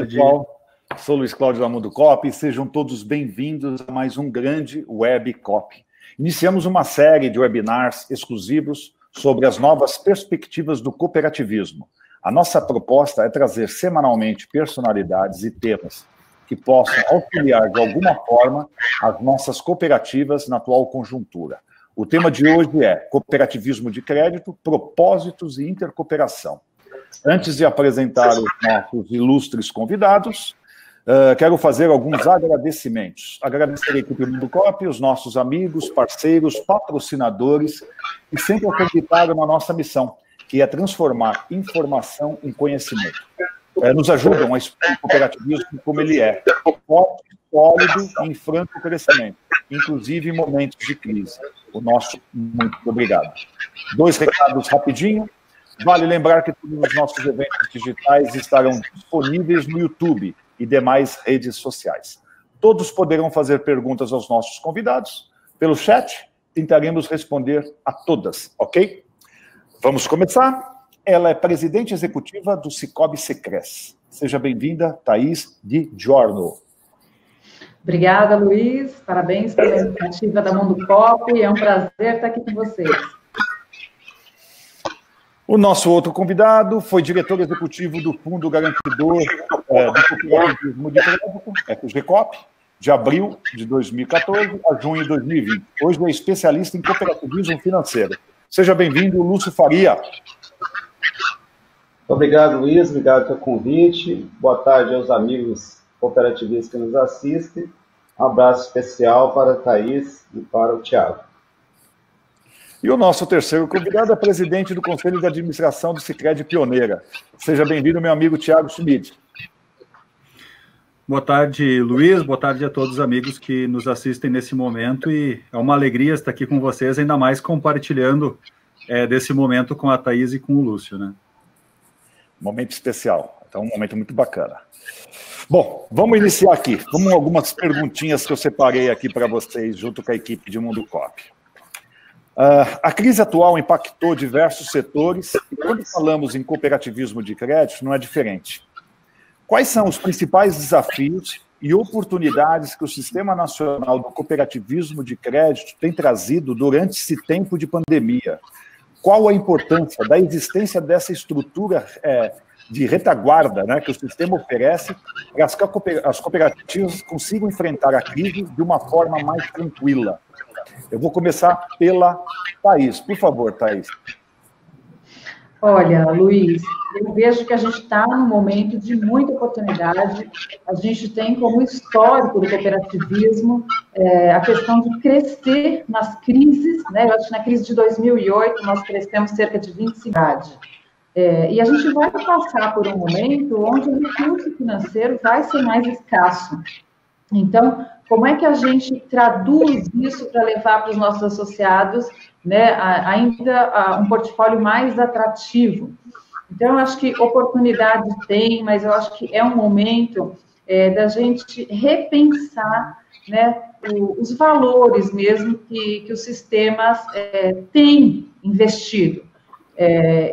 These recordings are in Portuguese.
pessoal. Sou Luiz Cláudio da Mundo Cop e sejam todos bem-vindos a mais um grande Web Cop. Iniciamos uma série de webinars exclusivos sobre as novas perspectivas do cooperativismo. A nossa proposta é trazer semanalmente personalidades e temas que possam auxiliar de alguma forma as nossas cooperativas na atual conjuntura. O tema de hoje é Cooperativismo de Crédito, Propósitos e Intercooperação. Antes de apresentar os nossos ilustres convidados, quero fazer alguns agradecimentos. Agradecer a equipe Mundo Cop, os nossos amigos, parceiros, patrocinadores, que sempre acreditaram na nossa missão, que é transformar informação em conhecimento. Nos ajudam a expor o cooperativismo como ele é, forte, sólido e em franco crescimento, inclusive em momentos de crise. O nosso muito obrigado. 2 recados rapidinho. Vale lembrar que todos os nossos eventos digitais estarão disponíveis no YouTube e demais redes sociais. Todos poderão fazer perguntas aos nossos convidados pelo chat. Tentaremos responder a todas, ok? Vamos começar. Ela é presidente executiva do Sicoob Secres. Seja bem-vinda, Thaís Di Giorno. Obrigada, Luiz. Parabéns pela iniciativa da Mundo Cop. É um prazer estar aqui com vocês. O nosso outro convidado foi diretor executivo do Fundo Garantidor do Cooperativismo de Crédito, FGCOP, de abril de 2014 a junho de 2020. Hoje é especialista em cooperativismo financeiro. Seja bem-vindo, Lúcio Faria. Obrigado, Luiz. Obrigado pelo convite. Boa tarde aos amigos cooperativistas que nos assistem. Um abraço especial para a Thaís e para o Thiago. E o nosso terceiro convidado é presidente do Conselho de Administração do Sicredi Pioneira. Seja bem-vindo, meu amigo Thiago Schmidt. Boa tarde, Luiz. Boa tarde a todos os amigos que nos assistem nesse momento. E é uma alegria estar aqui com vocês, ainda mais compartilhando desse momento com a Thaís e com o Lúcio, né? Momento especial. Então, um momento muito bacana. Bom, vamos iniciar aqui. Vamos algumas perguntinhas que eu separei aqui para vocês, junto com a equipe de Mundo Cop. A crise atual impactou diversos setores e quando falamos em cooperativismo de crédito, não é diferente. Quais são os principais desafios e oportunidades que o Sistema Nacional do Cooperativismo de Crédito tem trazido durante esse tempo de pandemia? Qual a importância da existência dessa estrutura de retaguarda, né, que o sistema oferece para que as cooperativas consigam enfrentar a crise de uma forma mais tranquila? Eu vou começar pela Thaís. Por favor, Thaís. Olha, Luiz, eu vejo que a gente está num momento de muita oportunidade. A gente tem como histórico do cooperativismo a questão de crescer nas crises, né? Eu acho que na crise de 2008 nós crescemos cerca de 25%. E a gente vai passar por um momento onde o recurso financeiro vai ser mais escasso. Então, como é que a gente traduz isso para levar para os nossos associados, né, ainda um portfólio mais atrativo? Então, eu acho que oportunidade tem, mas eu acho que é um momento da gente repensar, né, os valores mesmo que os sistemas têm investido.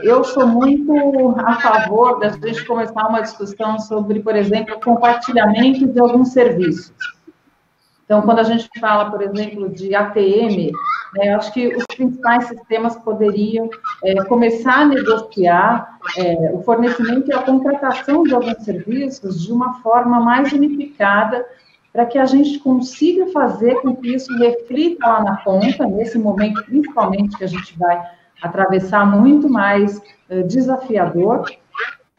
Eu sou muito a favor da gente começar uma discussão sobre, por exemplo, compartilhamento de alguns serviços. Então, quando a gente fala, por exemplo, de ATM, né, eu acho que os principais sistemas poderiam começar a negociar o fornecimento e a contratação de alguns serviços de uma forma mais unificada, para que a gente consiga fazer com que isso reflita lá na ponta, nesse momento, principalmente, que a gente vai atravessar muito mais desafiador,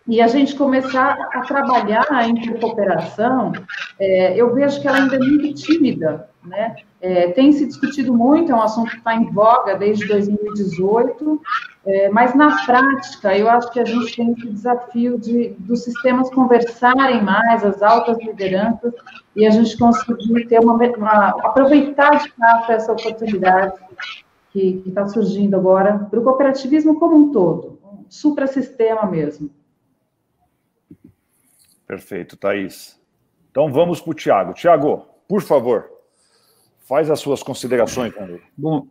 e a gente começar a trabalhar a intercooperação. Eu vejo que ela ainda é muito tímida, né? Tem se discutido muito, é um assunto que está em voga desde 2018, mas na prática eu acho que a gente tem esse desafio dos sistemas conversarem mais, as altas lideranças, e a gente conseguir ter aproveitar de fato essa oportunidade que está surgindo agora para o cooperativismo como um todo, um suprassistema mesmo. Perfeito, Thaís. Então vamos para o Thiago. Thiago, por favor, faz as suas considerações, amigo.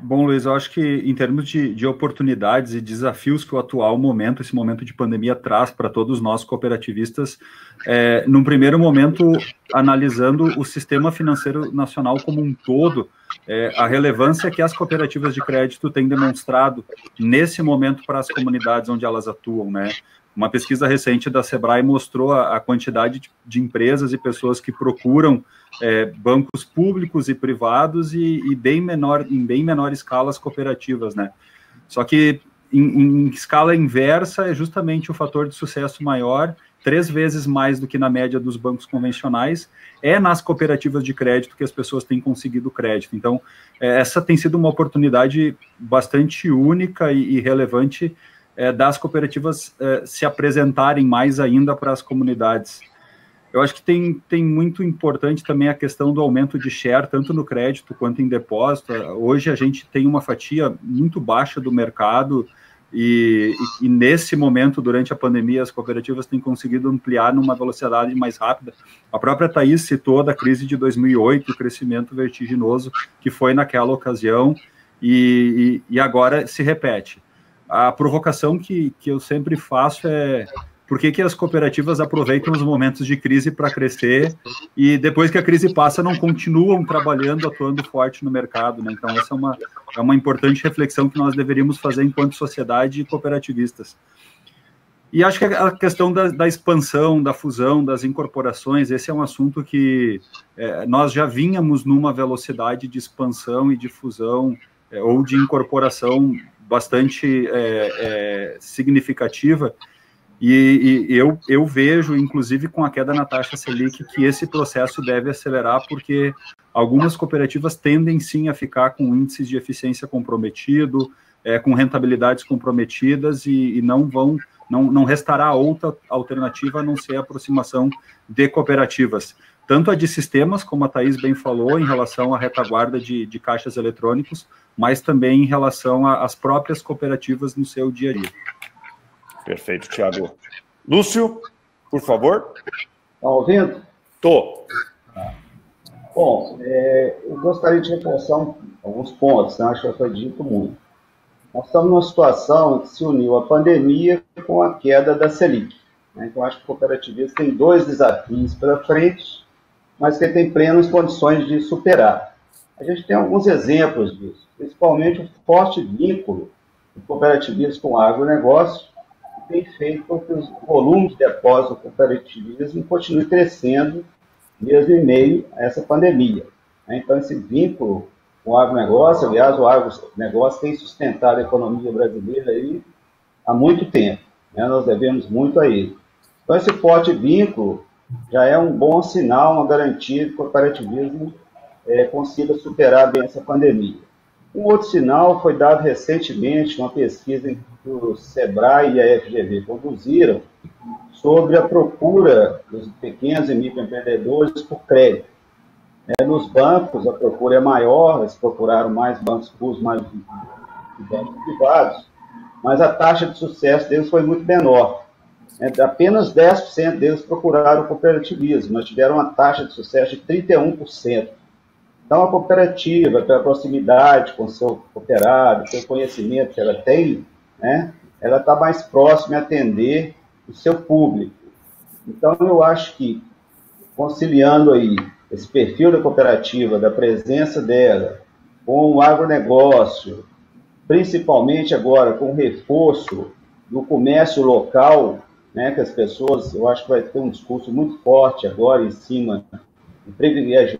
Bom, Luiz, eu acho que em termos de oportunidades e desafios que o atual momento, esse momento de pandemia traz para todos nós cooperativistas, num primeiro momento, analisando o sistema financeiro nacional como um todo, a relevância que as cooperativas de crédito têm demonstrado nesse momento para as comunidades onde elas atuam, né? Uma pesquisa recente da Sebrae mostrou a quantidade de empresas e pessoas que procuram bancos públicos e privados e em bem menor escala as cooperativas, né? Só que em escala inversa é justamente o fator de sucesso maior, 3 vezes mais do que na média dos bancos convencionais, nas cooperativas de crédito que as pessoas têm conseguido crédito. Então, essa tem sido uma oportunidade bastante única e relevante das cooperativas se apresentarem mais ainda para as comunidades. Eu acho que tem muito importante também a questão do aumento de share, tanto no crédito quanto em depósito. Hoje a gente tem uma fatia muito baixa do mercado e nesse momento, durante a pandemia, as cooperativas têm conseguido ampliar numa velocidade mais rápida. A própria Thaís citou da crise de 2008, o crescimento vertiginoso que foi naquela ocasião e agora se repete. A provocação que eu sempre faço é por que as cooperativas aproveitam os momentos de crise para crescer e depois que a crise passa não continuam trabalhando, atuando forte no mercado, né? Então essa é uma importante reflexão que nós deveríamos fazer enquanto sociedade e cooperativistas. E acho que a questão da expansão, da fusão, das incorporações, esse é um assunto que nós já vínhamos numa velocidade de expansão e de fusão ou de incorporação bastante significativa, e eu vejo, inclusive com a queda na taxa Selic, que esse processo deve acelerar, porque algumas cooperativas tendem sim a ficar com índices de eficiência comprometido, com rentabilidades comprometidas, e não restará outra alternativa a não ser a aproximação de cooperativas, tanto a de sistemas, como a Thaís bem falou, em relação à retaguarda de caixas eletrônicos, mas também em relação às próprias cooperativas no seu dia a dia. Perfeito, Thiago. Lúcio, por favor. Está ouvindo? Estou. Bom, eu gostaria de reforçar alguns pontos, né? Acho que foi dito muito. Nós estamos numa situação que se uniu a pandemia com a queda da Selic, né? Então, acho que o cooperativismo tem 2 desafios pela frente, mas que ele tem plenas condições de superar. A gente tem alguns exemplos disso, principalmente o forte vínculo do cooperativismo com o agronegócio, que tem feito com que os volumes de depósito do cooperativismo continuem crescendo mesmo em meio a essa pandemia. Então, esse vínculo com o agronegócio, aliás, o agronegócio tem sustentado a economia brasileira aí há muito tempo, né? Nós devemos muito a ele. Então, esse forte vínculo já é um bom sinal, uma garantia que o cooperativismo consiga superar bem essa pandemia. Um outro sinal foi dado recentemente, uma pesquisa que o Sebrae e a FGV conduziram sobre a procura dos pequenos e microempreendedores por crédito. Nos bancos, a procura é maior, eles procuraram mais bancos públicos, mais bancos privados, mas a taxa de sucesso deles foi muito menor. Apenas 10% deles procuraram o cooperativismo, mas tiveram uma taxa de sucesso de 31%. Então, a cooperativa, pela proximidade com o seu cooperado, pelo conhecimento que ela tem, né, ela está mais próxima a atender o seu público. Então, eu acho que, conciliando aí esse perfil da cooperativa, da presença dela, com o agronegócio, principalmente agora com o reforço do comércio local, né, que as pessoas, eu acho que vai ter um discurso muito forte agora em cima do privilégio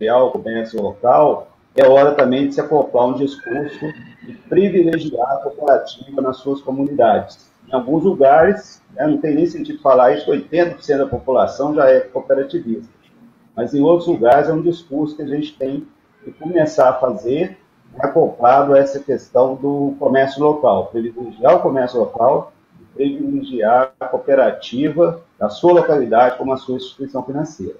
o comércio local, é hora também de se acoplar um discurso de privilegiar a cooperativa nas suas comunidades. Em alguns lugares, não tem nem sentido falar isso, 80% da população já é cooperativista. Mas em outros lugares é um discurso que a gente tem que começar a fazer acoplado a essa questão do comércio local, privilegiar o comércio local e privilegiar a cooperativa da sua localidade como a sua instituição financeira.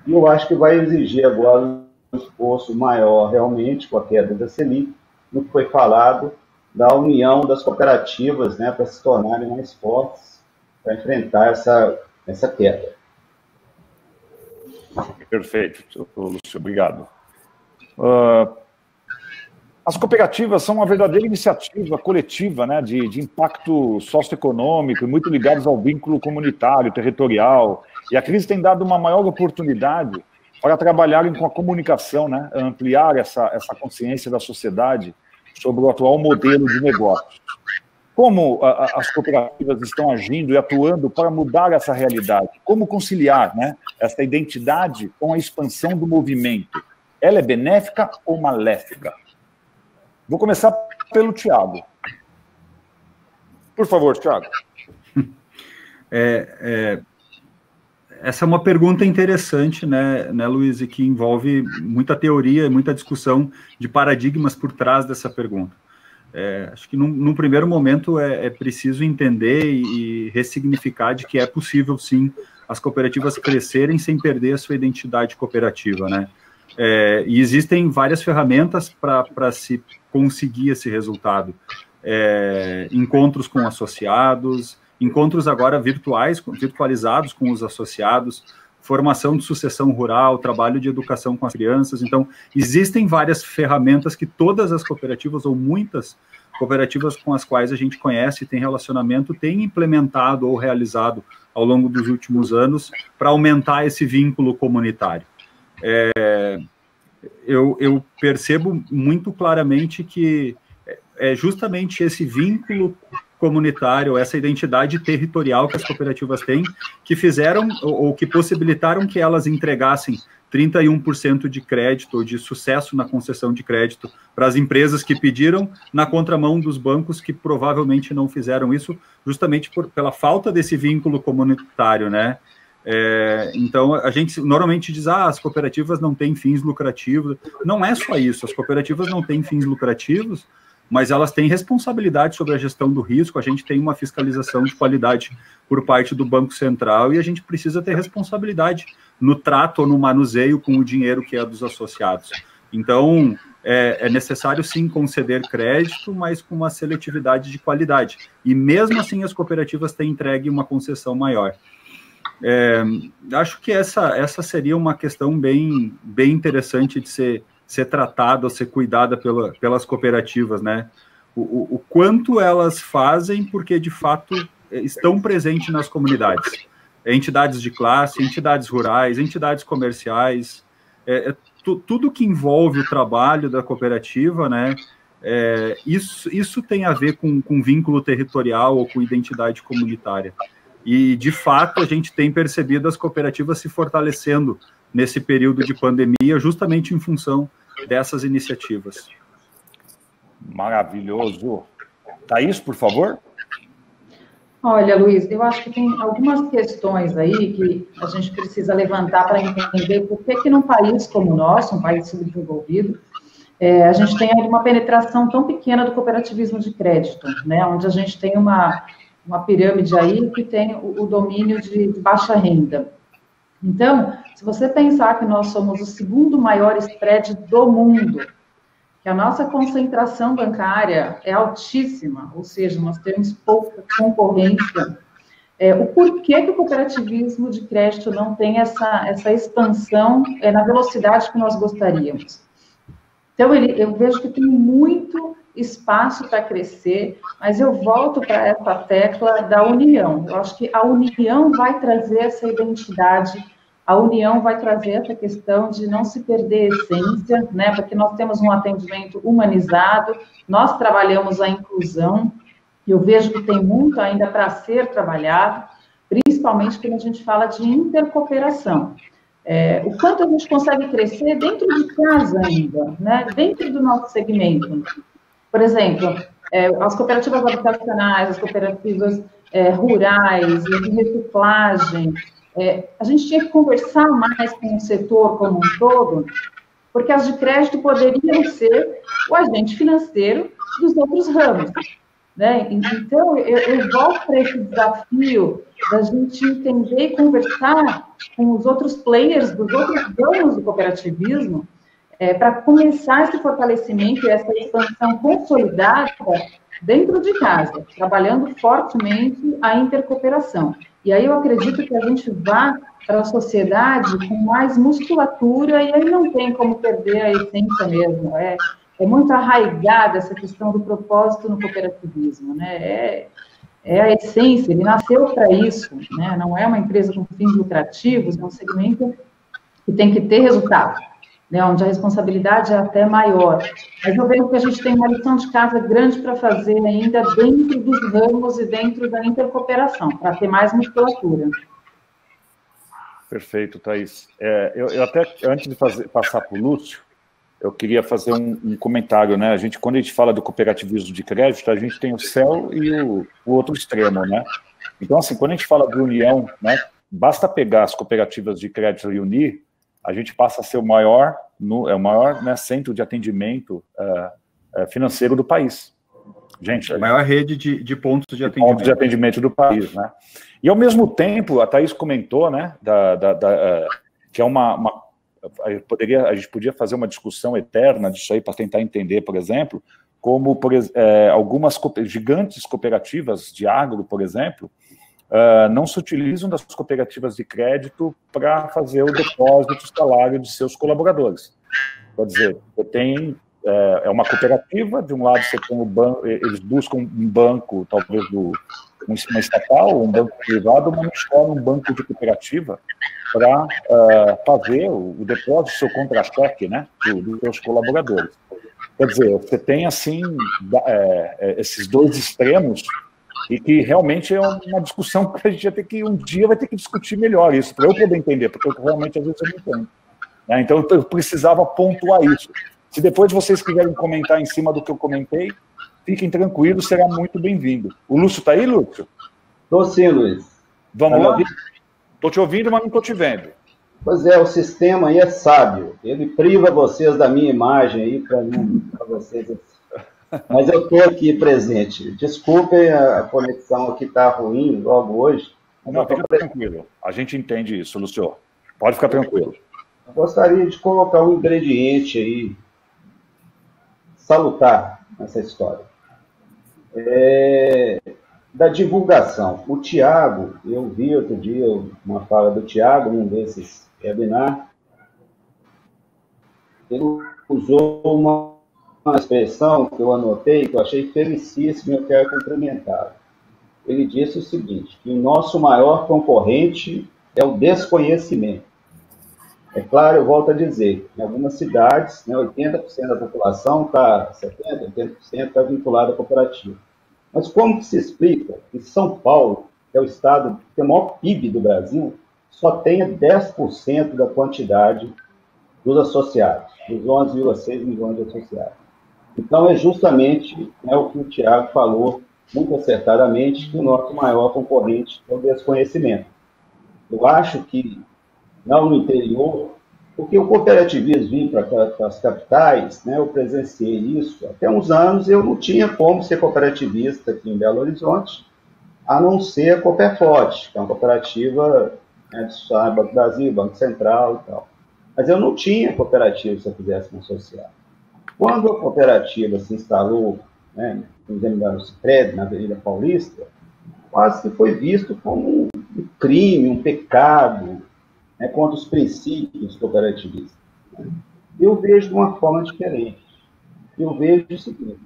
E eu acho que vai exigir agora um esforço maior, realmente, com a queda da Selic, no que foi falado da união das cooperativas, né, para se tornarem mais fortes, para enfrentar essa queda. Perfeito, Lúcio, obrigado. As cooperativas são uma verdadeira iniciativa coletiva, né, de impacto socioeconômico, muito ligados ao vínculo comunitário, territorial. E a crise tem dado uma maior oportunidade para trabalharem com a comunicação, né, ampliar essa consciência da sociedade sobre o atual modelo de negócio. Como as cooperativas estão agindo e atuando para mudar essa realidade? Como conciliar, né, essa identidade com a expansão do movimento? Ela é benéfica ou maléfica? Vou começar pelo Tiago. Por favor, Tiago. Essa é uma pergunta interessante, né, Luiz, e que envolve muita teoria e muita discussão de paradigmas por trás dessa pergunta. Acho que num primeiro momento é preciso entender e ressignificar de que é possível, sim, as cooperativas crescerem sem perder a sua identidade cooperativa, né? E existem várias ferramentas para se conseguir esse resultado. Encontros com associados, encontros agora virtualizados com os associados, formação de sucessão rural, trabalho de educação com as crianças. Então, existem várias ferramentas que todas as cooperativas, ou muitas cooperativas com as quais a gente conhece e tem relacionamento, têm implementado ou realizado ao longo dos últimos anos para aumentar esse vínculo comunitário. Eu percebo muito claramente que é justamente esse vínculo comunitário, essa identidade territorial que as cooperativas têm, que fizeram ou que possibilitaram que elas entregassem 31% de crédito ou de sucesso na concessão de crédito para as empresas que pediram, na contramão dos bancos que provavelmente não fizeram isso, justamente pela falta desse vínculo comunitário, né? Então, a gente normalmente diz, as cooperativas não têm fins lucrativos. Não é só isso, as cooperativas não têm fins lucrativos, mas elas têm responsabilidade sobre a gestão do risco, a gente tem uma fiscalização de qualidade por parte do Banco Central e a gente precisa ter responsabilidade no trato ou no manuseio com o dinheiro que é dos associados. Então, é necessário, sim, conceder crédito, mas com uma seletividade de qualidade. E mesmo assim, as cooperativas têm entregue uma concessão maior. Acho que essa seria uma questão bem interessante de ser tratada ou ser cuidada pelas cooperativas, né? O quanto elas fazem, porque de fato estão presentes nas comunidades. Entidades de classe, entidades rurais, entidades comerciais, tudo que envolve o trabalho da cooperativa, né? Isso tem a ver com vínculo territorial ou com identidade comunitária. E, de fato, a gente tem percebido as cooperativas se fortalecendo nesse período de pandemia, justamente em função dessas iniciativas. Maravilhoso. Thaís, por favor. Olha, Luiz, eu acho que tem algumas questões aí que a gente precisa levantar para entender por que num país como o nosso, um país subdesenvolvido, a gente tem uma penetração tão pequena do cooperativismo de crédito, né, onde a gente tem uma pirâmide aí que tem o domínio de baixa renda. Então, se você pensar que nós somos o segundo maior spread do mundo, que a nossa concentração bancária é altíssima, ou seja, nós temos pouca concorrência, o porquê que o cooperativismo de crédito não tem essa expansão na velocidade que nós gostaríamos? Então, eu vejo que tem muito espaço para crescer, mas eu volto para essa tecla da união. Eu acho que a união vai trazer essa identidade, a união vai trazer essa questão de não se perder a essência, né? Porque nós temos um atendimento humanizado, nós trabalhamos a inclusão, e eu vejo que tem muito ainda para ser trabalhado, principalmente quando a gente fala de intercooperação. O quanto a gente consegue crescer dentro de casa ainda, né? Dentro do nosso segmento. Por exemplo, as cooperativas habitacionais, as cooperativas rurais, de reciclagem, a gente tinha que conversar mais com o setor como um todo, porque as de crédito poderiam ser o agente financeiro dos outros ramos, né? Então, eu volto para esse desafio da gente entender e conversar com os outros players, dos outros donos do cooperativismo, para começar esse fortalecimento e essa expansão consolidada dentro de casa, trabalhando fortemente a intercooperação. E aí eu acredito que a gente vá para a sociedade com mais musculatura, e aí não tem como perder a essência mesmo. É é muito arraigada essa questão do propósito no cooperativismo, né? É a essência, ele nasceu para isso, né? Não é uma empresa com fins lucrativos, é um segmento que tem que ter resultado, né? Onde a responsabilidade é até maior. Mas eu vejo que a gente tem uma lição de casa grande para fazer ainda dentro dos ramos e dentro da intercooperação, para ter mais musculatura. Perfeito, Thaís. Eu até, antes de passar para o Lúcio, eu queria fazer um comentário, né? Quando a gente fala do cooperativismo de crédito, a gente tem o céu e o outro extremo, né? Então, assim, quando a gente fala de união, né, basta pegar as cooperativas de crédito e unir, a gente passa a ser o maior, né, centro de atendimento financeiro do país. Gente, a maior rede de pontos de atendimento. Pontos de atendimento do país, né? E, ao mesmo tempo, a Thaís comentou, né, que é a gente podia fazer uma discussão eterna disso aí para tentar entender, por exemplo, como algumas gigantes cooperativas de agro, por exemplo, não se utilizam das cooperativas de crédito para fazer o depósito do salário de seus colaboradores. Quer dizer, é uma cooperativa, de um lado você tem o banco, eles buscam um banco, talvez uma estatal, um banco privado, mas não escolhem um banco de cooperativa para fazer o depósito do seu contra-cheque, né, dos seus colaboradores. Quer dizer, você tem, assim, esses dois extremos, e que realmente é uma discussão que a gente um dia vai ter que discutir melhor isso, para eu poder entender, porque eu realmente, às vezes, eu não entendo. Né? Então, eu precisava pontuar isso. Se depois vocês quiserem comentar em cima do que eu comentei, fiquem tranquilos, será muito bem-vindo. O Lúcio está aí, Lúcio? Estou sim, Luiz. Vamos lá? Estou te ouvindo, mas não estou te vendo. Pois é, o sistema aí é sábio. Ele priva vocês da minha imagem aí para vocês. Mas eu estou aqui presente. Desculpem, a conexão aqui está ruim logo hoje. Não, fica tranquilo. A gente entende isso, Lúcio. Pode ficar tranquilo. Eu gostaria de colocar um ingrediente aí salutar nessa história. Da divulgação. O Tiago, eu vi outro dia uma fala do Tiago, num desses webinar, ele usou uma expressão que eu anotei, que eu achei felicíssima e eu quero cumprimentar. Ele disse o seguinte, que o nosso maior concorrente é o desconhecimento. É claro, eu volto a dizer, em algumas cidades, né, 80% da população está, 70%, 80% está vinculada à cooperativa. Mas como que se explica que São Paulo, que é o estado que tem o maior PIB do Brasil, só tenha 10% da quantidade dos associados, dos 11,6 milhões de associados? Então, é justamente o que o Tiago falou, muito acertadamente, que o nosso maior concorrente é o desconhecimento. Eu acho que, não no interior, porque o cooperativismo vir para as capitais, né, eu presenciei isso, até uns anos eu não tinha como ser cooperativista aqui em Belo Horizonte, a não ser a Cooperforte, que é uma cooperativa, né, de Banco do Brasil, Banco Central e tal. Mas eu não tinha cooperativa se eu quisesse me associar. Quando a cooperativa se instalou, né, no Cicred, na Avenida Paulista, quase que foi visto como um crime, um pecado, né, contra os princípios cooperativistas. Né? Eu vejo de uma forma diferente. Eu vejo o seguinte,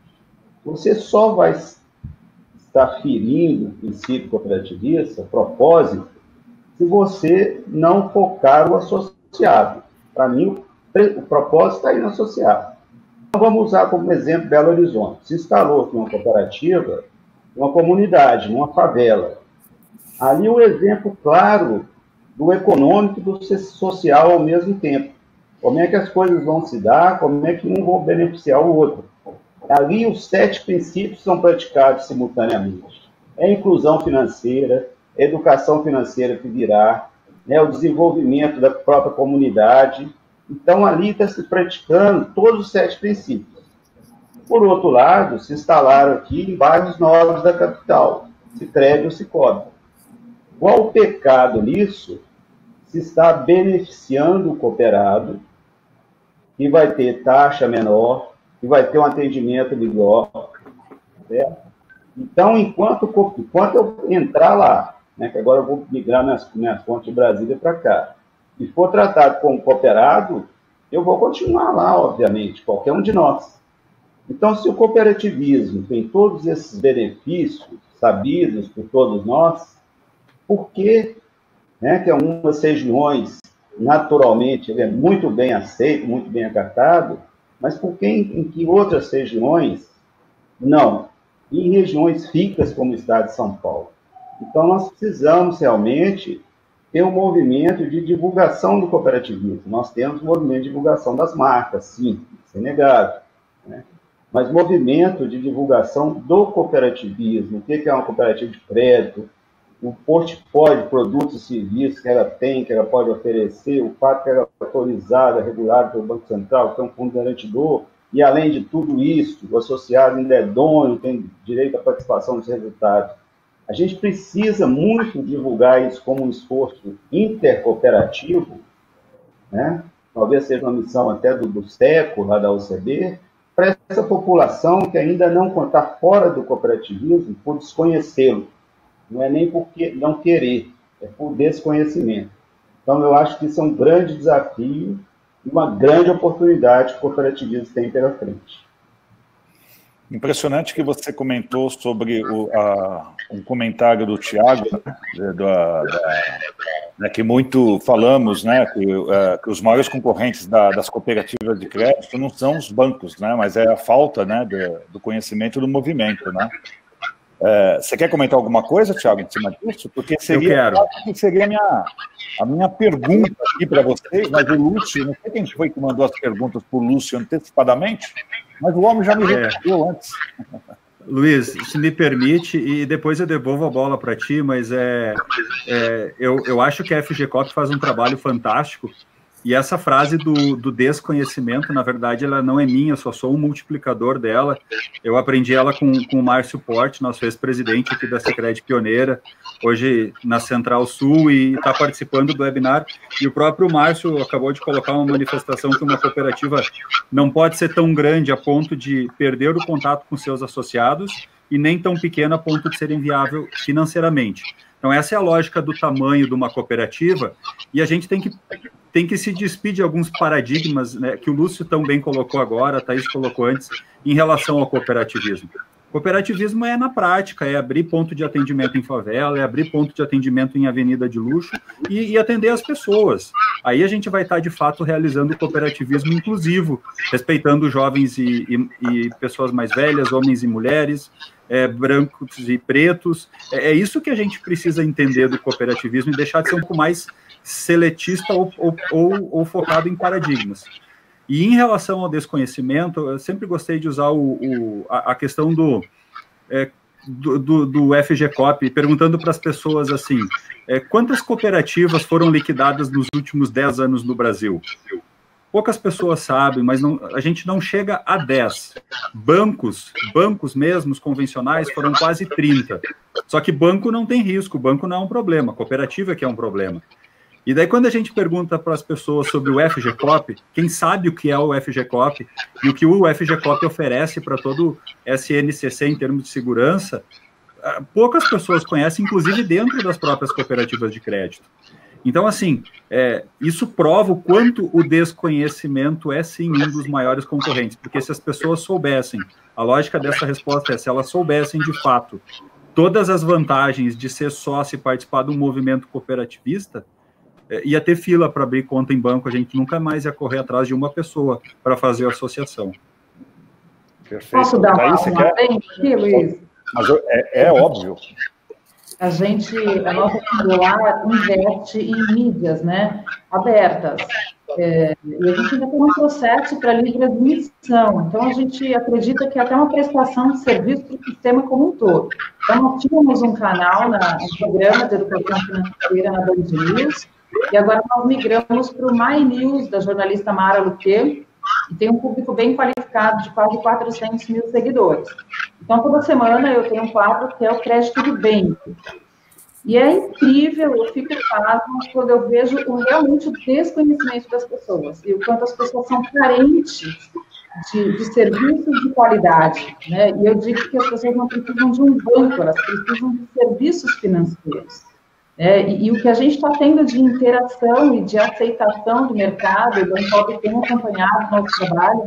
você só vai estar ferindo o princípio cooperativista, propósito, se você não focar o associado. Para mim, o propósito está aí no associado. Então, vamos usar como exemplo Belo Horizonte. Se instalou aqui uma cooperativa, uma comunidade, numa favela. Ali o exemplo claro do econômico e do social ao mesmo tempo. Como é que as coisas vão se dar, como é que um vai beneficiar o outro. Ali os 7 princípios são praticados simultaneamente. É a inclusão financeira, a educação financeira que virá, né, o desenvolvimento da própria comunidade. Então, ali está se praticando todos os 7 princípios. Por outro lado, se instalaram aqui em bairros novos da capital, Sicredi ou Cicobi. Qual o pecado nisso? Se está beneficiando o cooperado, que vai ter taxa menor, que vai ter um atendimento melhor. Certo? Então, enquanto eu entrar lá, né, que agora eu vou migrar minhas fontes de Brasília para cá, e for tratado como cooperado, eu vou continuar lá, obviamente, qualquer um de nós. Então, se o cooperativismo tem todos esses benefícios sabidos por todos nós, por que, né, que algumas regiões, naturalmente, ele é muito bem aceito, muito bem acatado, mas por que em que outras regiões não? E em regiões ricas como o estado de São Paulo. Então, nós precisamos realmente ter um movimento de divulgação do cooperativismo. Nós temos um movimento de divulgação das marcas, sim, isso é negável, né? Mas movimento de divulgação do cooperativismo, o que é uma cooperativa de crédito, o portfólio de produtos e serviços que ela tem, que ela pode oferecer, o fato que ela é autorizada, regulada pelo Banco Central, que é um fundo garantidor, e além de tudo isso, o associado ainda é dono, tem direito à participação nos resultados. A gente precisa muito divulgar isso como um esforço intercooperativo, né? Talvez seja uma missão até do SECO, lá da OCB, para essa população que ainda não está fora do cooperativismo por desconhecê-lo. Não é nem porque não querer, é por desconhecimento. Então, eu acho que isso é um grande desafio e uma grande oportunidade que o cooperativismo tem pela frente. Impressionante que você comentou sobre um comentário do Tiago, né, que muito falamos, né, que os maiores concorrentes das cooperativas de crédito não são os bancos, né, mas é a falta, né, do conhecimento do movimento, né. Você quer comentar alguma coisa, Tiago, em cima disso? Porque seria a minha pergunta aqui para vocês, mas o Lúcio, não sei quem foi que mandou as perguntas para o Lúcio antecipadamente, mas o homem já me respondeu antes. Luiz, se me permite, e depois eu devolvo a bola para ti, mas eu acho que a FGCOP faz um trabalho fantástico, e essa frase do desconhecimento, na verdade, ela não é minha, eu só sou um multiplicador dela. Eu aprendi ela com o Márcio Porte, nosso ex-presidente aqui da Sicredi Pioneira, hoje na Central Sul, e está participando do webinar. E o próprio Márcio acabou de colocar uma manifestação que uma cooperativa não pode ser tão grande a ponto de perder o contato com seus associados e nem tão pequena a ponto de ser inviável financeiramente. Então, essa é a lógica do tamanho de uma cooperativa, e a gente tem que se despedir de alguns paradigmas, né, que o Lúcio tão bem colocou agora, a Thaís colocou antes, em relação ao cooperativismo. Cooperativismo é, na prática, é abrir ponto de atendimento em favela, é abrir ponto de atendimento em avenida de luxo e atender as pessoas. Aí a gente vai estar, de fato, realizando o cooperativismo inclusivo, respeitando jovens e pessoas mais velhas, homens e mulheres, brancos e pretos. É isso que a gente precisa entender do cooperativismo e deixar de ser um pouco mais seletista ou focado em paradigmas. E em relação ao desconhecimento, eu sempre gostei de usar a questão do FGCOP, perguntando para as pessoas assim, quantas cooperativas foram liquidadas nos últimos 10 anos no Brasil? Poucas pessoas sabem, mas a gente não chega a 10. Bancos mesmos, convencionais, foram quase 30. Só que banco não tem risco, banco não é um problema, cooperativa que é um problema. E daí, quando a gente pergunta para as pessoas sobre o FGCOP, quem sabe o que é o FGCOP e o que o FGCOP oferece para todo o SNCC em termos de segurança, poucas pessoas conhecem, inclusive dentro das próprias cooperativas de crédito. Então, assim, isso prova o quanto o desconhecimento é, sim, um dos maiores concorrentes, porque se as pessoas soubessem, a lógica dessa resposta é, se elas soubessem, de fato, todas as vantagens de ser sócio e participar de um movimento cooperativista, ia ter fila para abrir conta em banco, a gente nunca mais ia correr atrás de uma pessoa para fazer a associação. Perfeito. Posso dar uma frente aqui, Luiz? Mas é óbvio. A nossa singular investe em mídias, né, abertas. E a gente ainda tem um processo para livre admissão. Então, a gente acredita que é até uma prestação de serviço para o sistema como um todo. Então, nós tínhamos um canal no programa de educação financeira na Band News, e agora nós migramos para o My News, da jornalista Mara Luque, que tem um público bem qualificado, de quase 400 mil seguidores. Então, toda semana eu tenho um quadro que é o Crédito do Bem. E é incrível, eu fico pasmo quando eu vejo realmente o desconhecimento das pessoas, e o quanto as pessoas são carentes de serviços de qualidade, né? E eu digo que as pessoas não precisam de um banco, elas precisam de serviços financeiros. E o que a gente está tendo de interação e de aceitação do mercado, o Bancob tem acompanhado o nosso trabalho,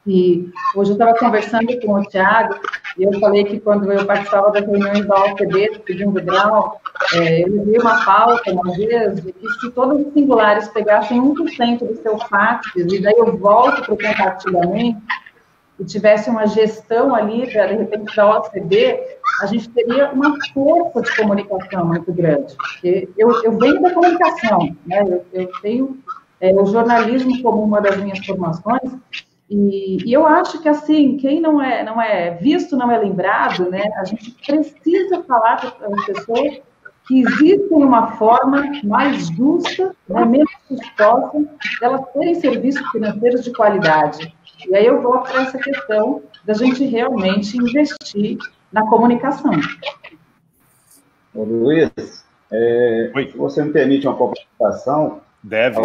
E hoje eu estava conversando com o Thiago, e eu falei que quando eu participava das reuniões da OCB, do segundo grau, eu vi uma pauta uma vez, de que se todos os singulares pegassem 1% do seu fax, e daí eu volto para o compartilhamento, e tivesse uma gestão ali, de repente, da OCB, a gente teria uma força de comunicação muito grande. Porque eu venho da comunicação, né? Eu tenho o jornalismo como uma das minhas formações, e eu acho que, assim, quem não é visto, não é lembrado, né? A gente precisa falar para as pessoas que existe uma forma mais justa, né, menos custosa, delas terem serviços financeiros de qualidade. E aí eu volto para essa questão da gente realmente investir na comunicação. Ô, Luiz, se você me permite uma complementação, deve.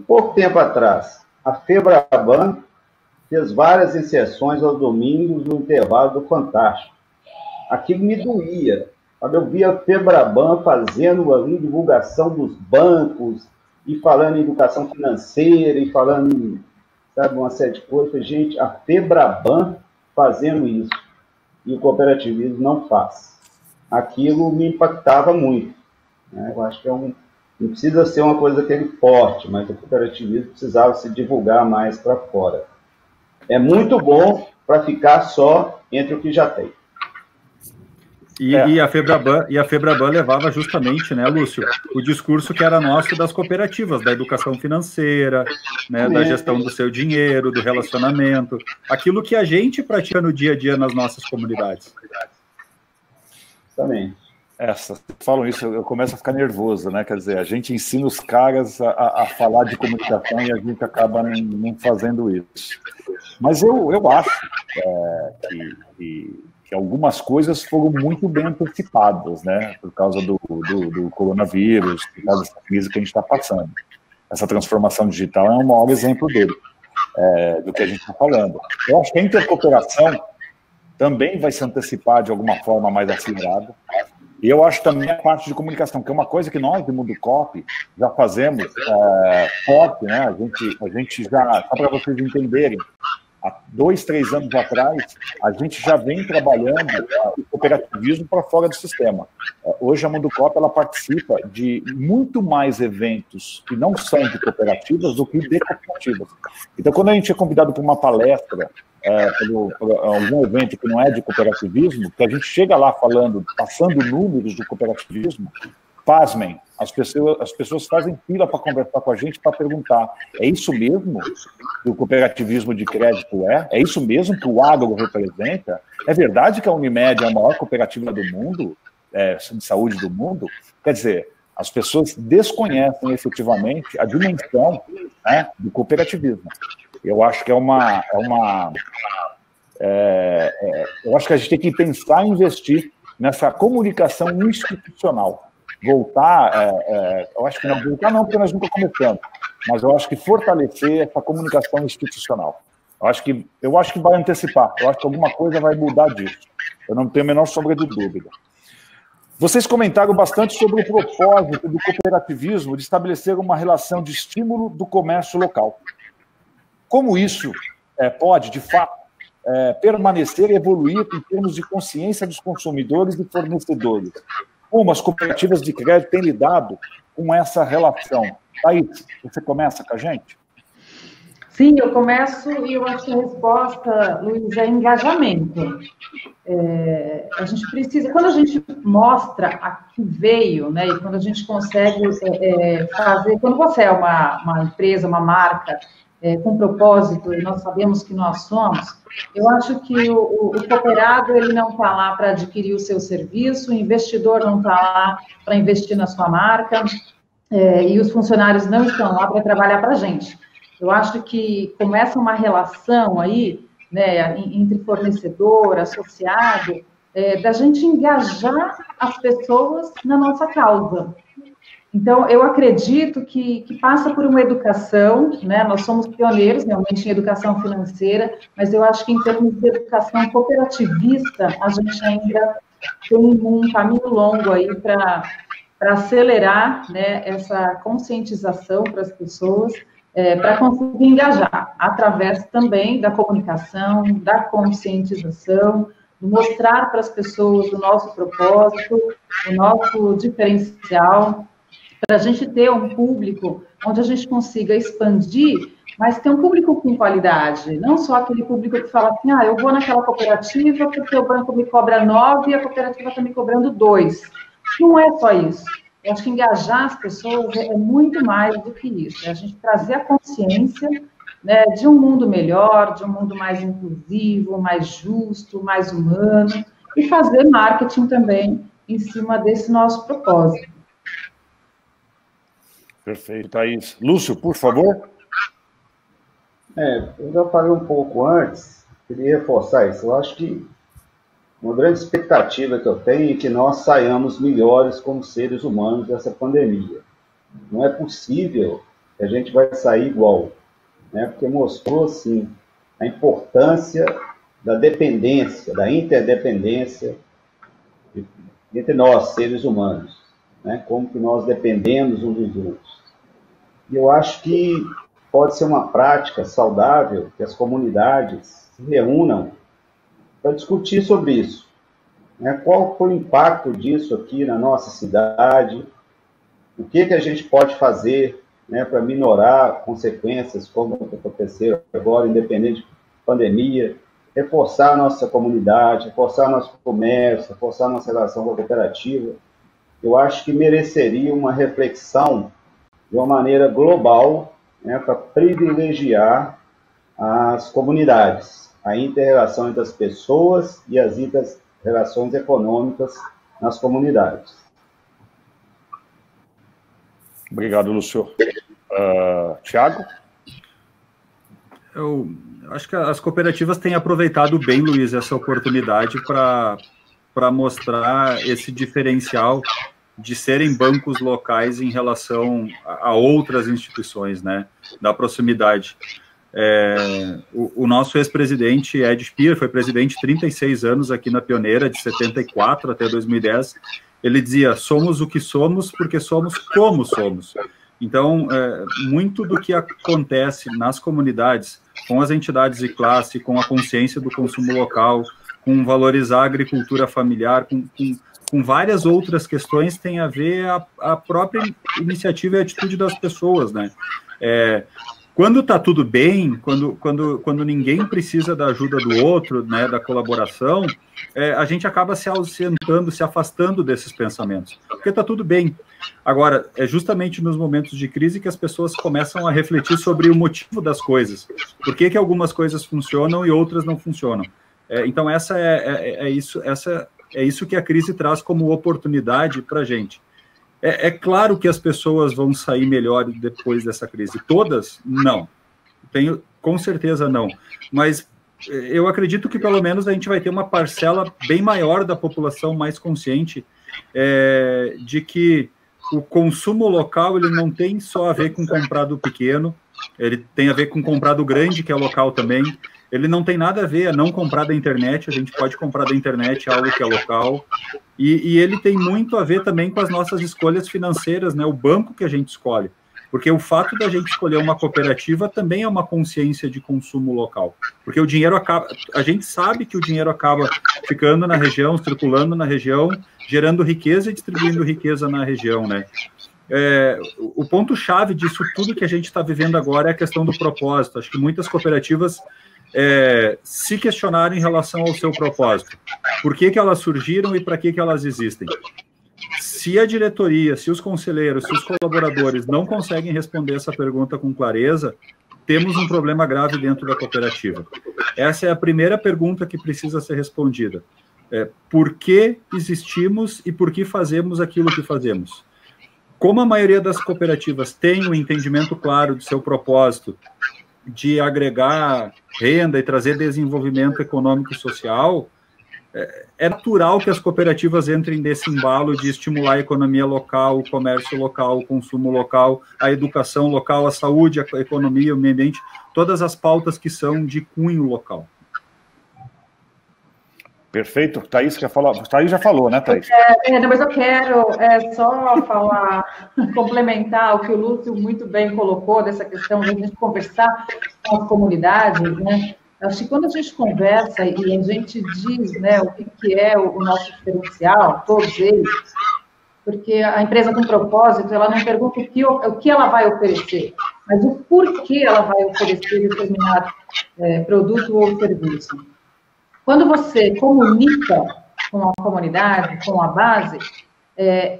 Pouco tempo atrás, a Febraban fez várias inserções aos domingos no intervalo do Fantástico. Aquilo me doía. Quando eu via a Febraban fazendo ali divulgação dos bancos, e falando em educação financeira, e falando em, sabe, uma série de coisas, gente, a Febraban fazendo isso, e o cooperativismo não faz. Aquilo me impactava muito, né? Eu acho que não precisa ser uma coisa daquele forte, mas o cooperativismo precisava se divulgar mais para fora. É muito bom para ficar só entre o que já tem. E a Febraban levava justamente, né, Lúcio, o discurso que era nosso das cooperativas, da educação financeira, né, da gestão do seu dinheiro, do relacionamento, aquilo que a gente pratica no dia a dia nas nossas comunidades. Também. Falam isso, eu começo a ficar nervoso, né? Quer dizer, a gente ensina os caras a falar de comunicação e a gente acaba não fazendo isso. Mas eu acho que algumas coisas foram muito bem antecipadas, né? Por causa do coronavírus, por causa dessa crise que a gente está passando. Essa transformação digital é um maior exemplo dele, do que a gente está falando. Eu acho que a intercooperação também vai se antecipar de alguma forma mais acelerada. E eu acho também a parte de comunicação, que é uma coisa que nós, do Mundo Cop, já fazemos forte, né? A gente já, só para vocês entenderem, há 2, 3 anos atrás, a gente já vem trabalhando o cooperativismo para fora do sistema. Hoje a Mundo Cop, ela participa de muito mais eventos que não são de cooperativas do que de cooperativas. Então, quando a gente é convidado para uma palestra, por algum evento que não é de cooperativismo, que a gente chega lá passando números do cooperativismo, pasmem, as pessoas fazem fila para conversar com a gente, para perguntar, é isso mesmo que o cooperativismo de crédito é? É isso mesmo que o agro representa? É verdade que a Unimed é a maior cooperativa do mundo, de saúde do mundo? Quer dizer, as pessoas desconhecem efetivamente a dimensão, né, do cooperativismo. Eu acho que eu acho que a gente tem que pensar em investir nessa comunicação institucional. Eu acho que não voltar não, porque nós nunca começamos, mas eu acho que fortalecer essa comunicação institucional. Eu acho que vai antecipar, eu acho que alguma coisa vai mudar disso. Eu não tenho a menor sombra de dúvida. Vocês comentaram bastante sobre o propósito do cooperativismo de estabelecer uma relação de estímulo do comércio local. Como isso pode, de fato, permanecer e evoluir em termos de consciência dos consumidores e fornecedores? Como as cooperativas de crédito têm lidado com essa relação? Thaís, você começa com a gente? Sim, eu começo e eu acho que a resposta, Luiz, é engajamento. A gente precisa, quando a gente mostra a que veio, né, e quando a gente consegue fazer, quando você é uma empresa, uma marca, com propósito, e nós sabemos que nós somos, eu acho que o cooperado, ele não está lá para adquirir o seu serviço, o investidor não está lá para investir na sua marca, e os funcionários não estão lá para trabalhar para a gente. Eu acho que começa uma relação aí, né, entre fornecedor, associado, da gente engajar as pessoas na nossa causa. Então, eu acredito que passa por uma educação, né? Nós somos pioneiros, realmente, em educação financeira, mas eu acho que, em termos de educação cooperativista, a gente ainda tem um caminho longo aí para acelerar, né, essa conscientização para as pessoas, para conseguir engajar, através também da comunicação, da conscientização, de mostrar para as pessoas o nosso propósito, o nosso diferencial, para a gente ter um público onde a gente consiga expandir, mas ter um público com qualidade, não só aquele público que fala assim, eu vou naquela cooperativa porque o banco me cobra 9 e a cooperativa está me cobrando 2. Não é só isso. Eu acho que engajar as pessoas é muito mais do que isso. É a gente trazer a consciência, né, de um mundo melhor, de um mundo mais inclusivo, mais justo, mais humano, e fazer marketing também em cima desse nosso propósito. Perfeito, Thaís. Lúcio, por favor. Eu já falei um pouco antes, queria reforçar isso. Eu acho que uma grande expectativa que eu tenho é que nós saiamos melhores como seres humanos dessa pandemia. Não é possível que a gente vai sair igual, né? Porque mostrou, assim, a importância da dependência, da interdependência entre nós, seres humanos, né? Como que nós dependemos uns dos outros. E eu acho que pode ser uma prática saudável que as comunidades se reúnam para discutir sobre isso, né? Qual foi o impacto disso aqui na nossa cidade, o que a gente pode fazer, né, para minorar consequências como aconteceram agora, independente de pandemia, reforçar a nossa comunidade, reforçar nosso comércio, reforçar nossa relação com a cooperativa. Eu acho que mereceria uma reflexão de uma maneira global, né, para privilegiar as comunidades, a inter-relação entre as pessoas e as inter-relações econômicas nas comunidades. Obrigado, Lúcio. Tiago? Eu acho que as cooperativas têm aproveitado bem, Luiz, essa oportunidade para mostrar esse diferencial de serem bancos locais em relação a outras instituições, né, da proximidade. O nosso ex-presidente, Ed Speer, foi presidente 36 anos aqui na Pioneira, de 74 até 2010, ele dizia, somos o que somos porque somos como somos. Então, muito do que acontece nas comunidades, com as entidades de classe, com a consciência do consumo local, com valorizar a agricultura familiar, com várias outras questões, tem a ver a própria iniciativa e atitude das pessoas, né? Quando está tudo bem, quando ninguém precisa da ajuda do outro, né, da colaboração, a gente acaba se ausentando, se afastando desses pensamentos, porque está tudo bem. Agora, é justamente nos momentos de crise que as pessoas começam a refletir sobre o motivo das coisas. Por que algumas coisas funcionam e outras não funcionam? Então, isso que a crise traz como oportunidade para a gente. É claro que as pessoas vão sair melhor depois dessa crise. Todas? Não. Com certeza não. Mas eu acredito que pelo menos a gente vai ter uma parcela bem maior da população mais consciente de que o consumo local ele não tem só a ver com comprar do pequeno, ele tem a ver com comprar do grande, que é local também. Ele não tem nada a ver a não comprar da internet, a gente pode comprar da internet algo que é local, e ele tem muito a ver também com as nossas escolhas financeiras, né, o banco que a gente escolhe, porque o fato da gente escolher uma cooperativa também é uma consciência de consumo local, porque o dinheiro a gente sabe que o dinheiro acaba ficando na região, circulando na região, gerando riqueza e distribuindo riqueza na região, né. O ponto-chave disso tudo que a gente está vivendo agora é a questão do propósito. Acho que muitas cooperativas se questionaram em relação ao seu propósito. Por que elas surgiram e para que elas existem? Se a diretoria, se os conselheiros, se os colaboradores não conseguem responder essa pergunta com clareza, temos um problema grave dentro da cooperativa. Essa é a primeira pergunta que precisa ser respondida. Por que existimos e por que fazemos aquilo que fazemos? Como a maioria das cooperativas tem um entendimento claro do seu propósito, de agregar renda e trazer desenvolvimento econômico e social, é natural que as cooperativas entrem nesse embalo de estimular a economia local, o comércio local, o consumo local, a educação local, a saúde, a economia, o meio ambiente, todas as pautas que são de cunho local. Perfeito. Thaís quer falar? Thaís já falou, né, Thaís? Não, mas eu quero só falar, complementar o que o Lúcio muito bem colocou, dessa questão de a gente conversar com as comunidades, né? Acho que quando a gente conversa e a gente diz, né, o que é o nosso diferencial, todos eles, porque a empresa com propósito, ela não pergunta o que ela vai oferecer, mas o porquê ela vai oferecer determinado produto ou serviço. Quando você comunica com a comunidade, com a base,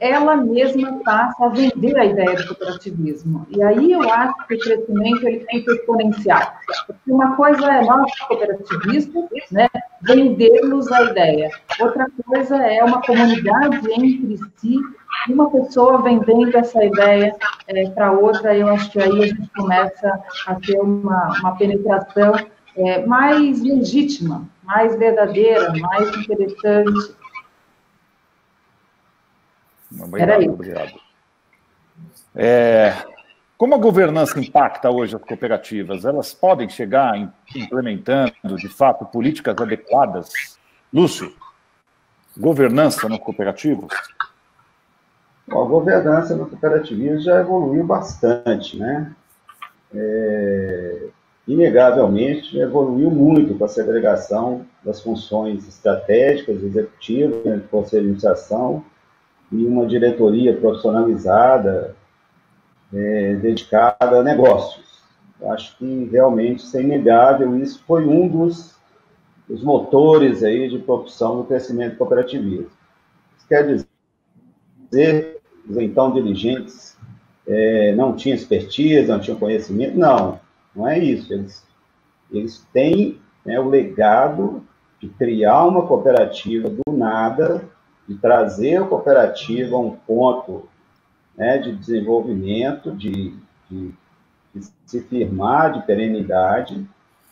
ela mesma passa a vender a ideia do cooperativismo. E aí eu acho que o crescimento ele fica exponencial. Porque uma coisa é nós, cooperativistas, né, vendermos a ideia. Outra coisa é uma comunidade entre si, uma pessoa vendendo essa ideia para outra. Eu acho que aí a gente começa a ter uma penetração mais legítima, mais verdadeira, mais interessante. Obrigado. Como a governança impacta hoje as cooperativas? Elas podem chegar implementando, de fato, políticas adequadas? Lúcio, governança nas cooperativas? Bom, a governança no cooperativismo já evoluiu bastante, né? Inegavelmente, evoluiu muito com a segregação das funções estratégicas, executivas, né, de conselho de administração, e uma diretoria profissionalizada, dedicada a negócios. Eu acho que realmente isso é inegável, isso foi um dos motores aí de propulsão do crescimento do cooperativismo. Isso quer dizer, os então dirigentes não tinham expertise, não tinham conhecimento? Não é isso. Eles têm, né, o legado de criar uma cooperativa do nada, de trazer a cooperativa a um ponto, né, de desenvolvimento, de se firmar, de perenidade,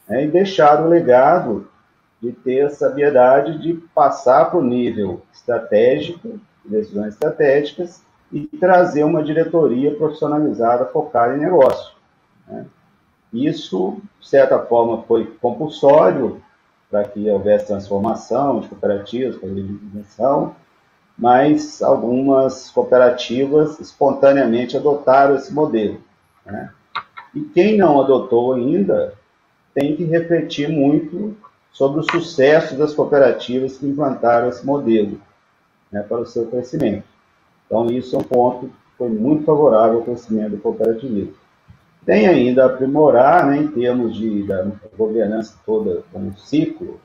né, e deixar o legado de ter a sabiedade de passar para o nível estratégico, decisões estratégicas, e trazer uma diretoria profissionalizada focada em negócio, né? Isso, de certa forma, foi compulsório para que houvesse transformação de cooperativas, para a legislação, mas algumas cooperativas espontaneamente adotaram esse modelo, né? E quem não adotou ainda tem que refletir muito sobre o sucesso das cooperativas que implantaram esse modelo, né, para o seu crescimento. Então, isso é um ponto que foi muito favorável ao crescimento do cooperativismo. Tem ainda a aprimorar, né, em termos da governança toda como ciclo,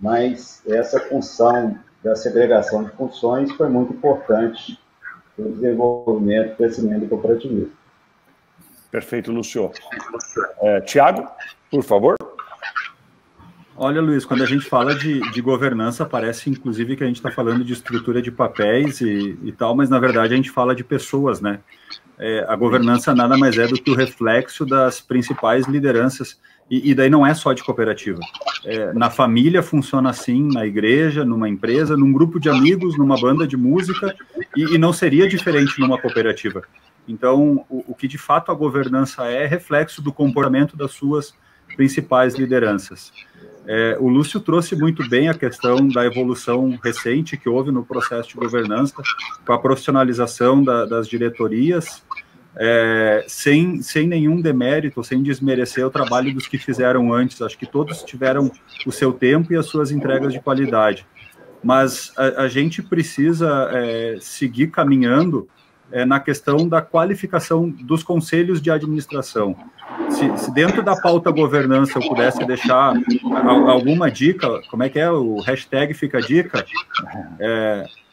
mas essa função da segregação de funções foi muito importante para o desenvolvimento e crescimento do cooperativismo. Perfeito, Lúcio. Tiago, por favor. Olha, Luiz, quando a gente fala de governança, parece, inclusive, que a gente está falando de estrutura de papéis e tal, mas, na verdade, a gente fala de pessoas, né? A governança nada mais é do que o reflexo das principais lideranças, e daí não é só de cooperativa. Na família funciona assim, na igreja, numa empresa, num grupo de amigos, numa banda de música, e não seria diferente numa cooperativa. Então, o que de fato a governança é reflexo do comportamento das suas principais lideranças. O Lúcio trouxe muito bem a questão da evolução recente que houve no processo de governança, com a profissionalização das diretorias, sem nenhum demérito, sem desmerecer o trabalho dos que fizeram antes. Acho que todos tiveram o seu tempo e as suas entregas de qualidade. Mas a gente precisa seguir caminhando na questão da qualificação dos conselhos de administração. Se dentro da pauta governança eu pudesse deixar alguma dica, como é que é? O hashtag fica a dica.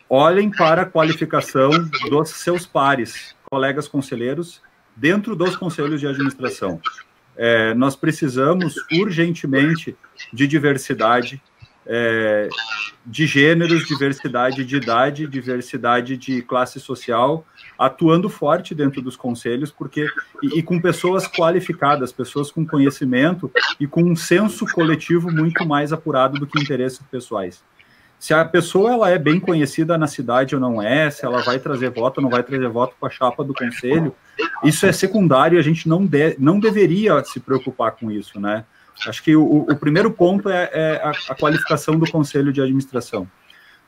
Olhem para a qualificação dos seus pares, colegas conselheiros, dentro dos conselhos de administração. Nós precisamos urgentemente de diversidade, de gêneros, diversidade de idade, diversidade de classe social, atuando forte dentro dos conselhos, porque e com pessoas qualificadas, pessoas com conhecimento e com um senso coletivo muito mais apurado do que interesses pessoais. Se a pessoa ela é bem conhecida na cidade ou não é, se ela vai trazer voto ou não vai trazer voto para a chapa do conselho, isso é secundário, a gente não deveria se preocupar com isso, né? Acho que o primeiro ponto é a qualificação do conselho de administração.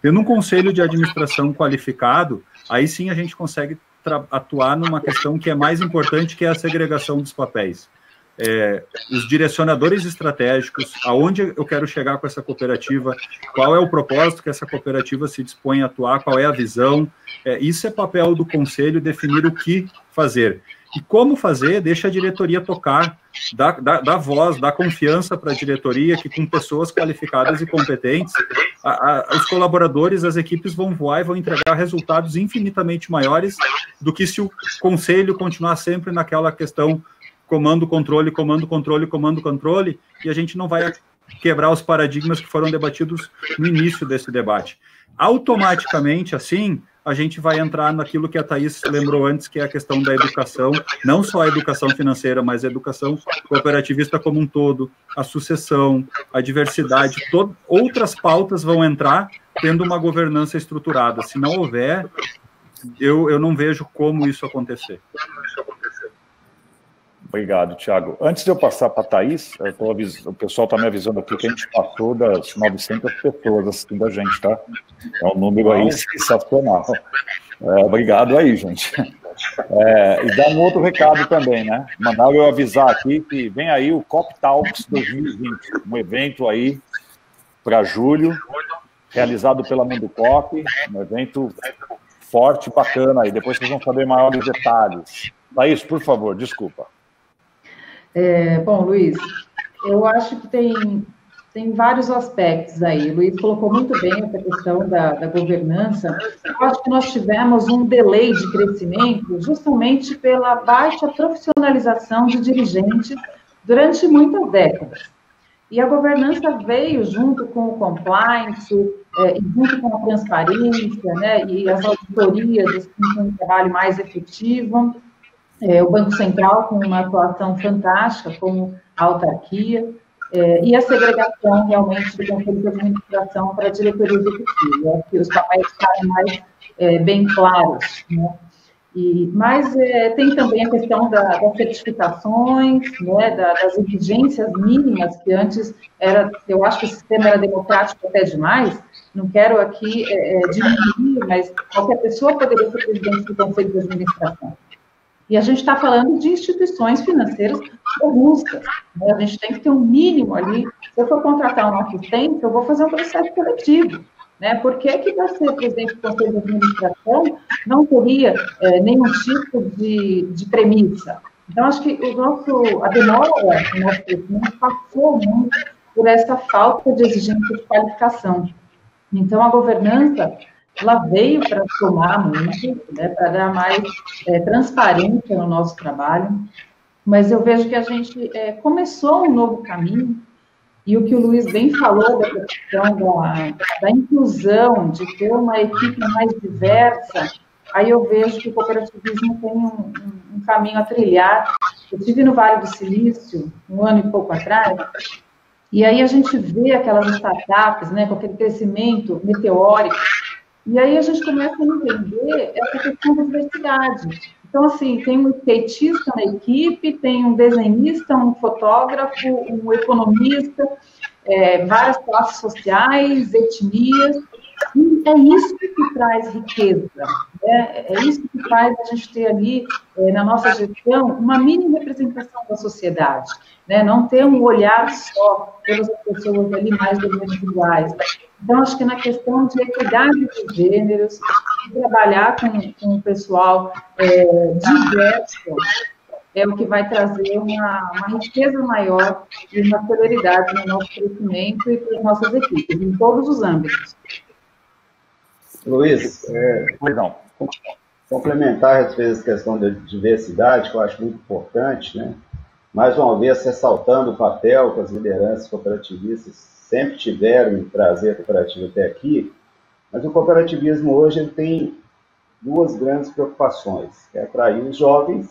Tendo um conselho de administração qualificado, aí sim a gente consegue atuar numa questão que é mais importante, que é a segregação dos papéis. Os direcionadores estratégicos, aonde eu quero chegar com essa cooperativa, qual é o propósito que essa cooperativa se dispõe a atuar, qual é a visão, isso é papel do conselho, definir o que fazer. E como fazer, deixa a diretoria tocar, dá voz, dá confiança para a diretoria, que com pessoas qualificadas e competentes, os colaboradores, as equipes vão voar e vão entregar resultados infinitamente maiores do que se o conselho continuar sempre naquela questão comando, controle, e a gente não vai quebrar os paradigmas que foram debatidos no início desse debate. Automaticamente, assim, a gente vai entrar naquilo que a Thaís lembrou antes, que é a questão da educação, não só a educação financeira, mas a educação cooperativista como um todo, a sucessão, a diversidade, outras pautas vão entrar tendo uma governança estruturada. Se não houver, eu não vejo como isso acontecer. Obrigado, Thiago. Antes de eu passar para a Thaís, o pessoal está me avisando aqui que a gente passou das 900 pessoas assistindo a gente, tá? É um número aí sensacional. Obrigado aí, gente. E dá um outro recado também, né? Mandaram eu avisar aqui que vem aí o COP Talks 2020, um evento aí para julho, realizado pela Mundo Cop, um evento forte, bacana aí. Depois vocês vão saber maiores detalhes. Thaís, por favor, desculpa. Bom, Luiz, eu acho que tem vários aspectos aí. O Luiz colocou muito bem essa questão da governança. Eu acho que nós tivemos um delay de crescimento justamente pela baixa profissionalização de dirigentes durante muitas décadas. E a governança veio junto com o compliance, junto com a transparência, né, e as auditorias, com um trabalho mais efetivo. O Banco Central com uma atuação fantástica, como a autarquia, e a segregação, realmente, do Conselho de Administração para a diretoria executiva, que os papéis ficaram mais bem claros, né? Mas tem também a questão das certificações, né, das exigências mínimas, que antes eu acho que o sistema era democrático até demais. Não quero aqui diminuir, mas qualquer pessoa poderia ser presidente do Conselho de Administração. E a gente está falando de instituições financeiras robustas, né? A gente tem que ter um mínimo ali. Se eu for contratar um assistente, eu vou fazer um processo coletivo, né? Por que para ser presidente do Conselho de Administração não teria nenhum tipo de premissa? Então, acho que a demora do nosso crescimento passou muito por essa falta de exigência de qualificação. Então, a governança, ela veio para somar muito, né, para dar mais transparência no nosso trabalho, mas eu vejo que a gente começou um novo caminho, e o que o Luiz bem falou da questão da inclusão, de ter uma equipe mais diversa, aí eu vejo que o cooperativismo tem um caminho a trilhar. Eu estive no Vale do Silício, um ano e pouco atrás, e aí a gente vê aquelas startups, né, com aquele crescimento meteórico, e aí a gente começa a entender essa questão da diversidade. Então, assim, tem um skatista na equipe, tem um desenhista, um fotógrafo, um economista, várias classes sociais, etnias, e é isso que traz riqueza, né? É isso que faz a gente ter ali, na nossa gestão, uma mínima representação da sociedade, né? Não ter um olhar só pelas pessoas ali mais ou menos iguais. Então, acho que na questão de equidade de gêneros, de trabalhar com o pessoal diverso, é o que vai trazer uma riqueza maior e uma celeridade no nosso crescimento e para as nossas equipes, em todos os âmbitos. Luiz, complementar às vezes a questão da diversidade, que eu acho muito importante, né? Mais uma vez, ressaltando o papel que as lideranças cooperativistas sempre tiveram em trazer a cooperativa até aqui, mas o cooperativismo hoje ele tem duas grandes preocupações, que é atrair os jovens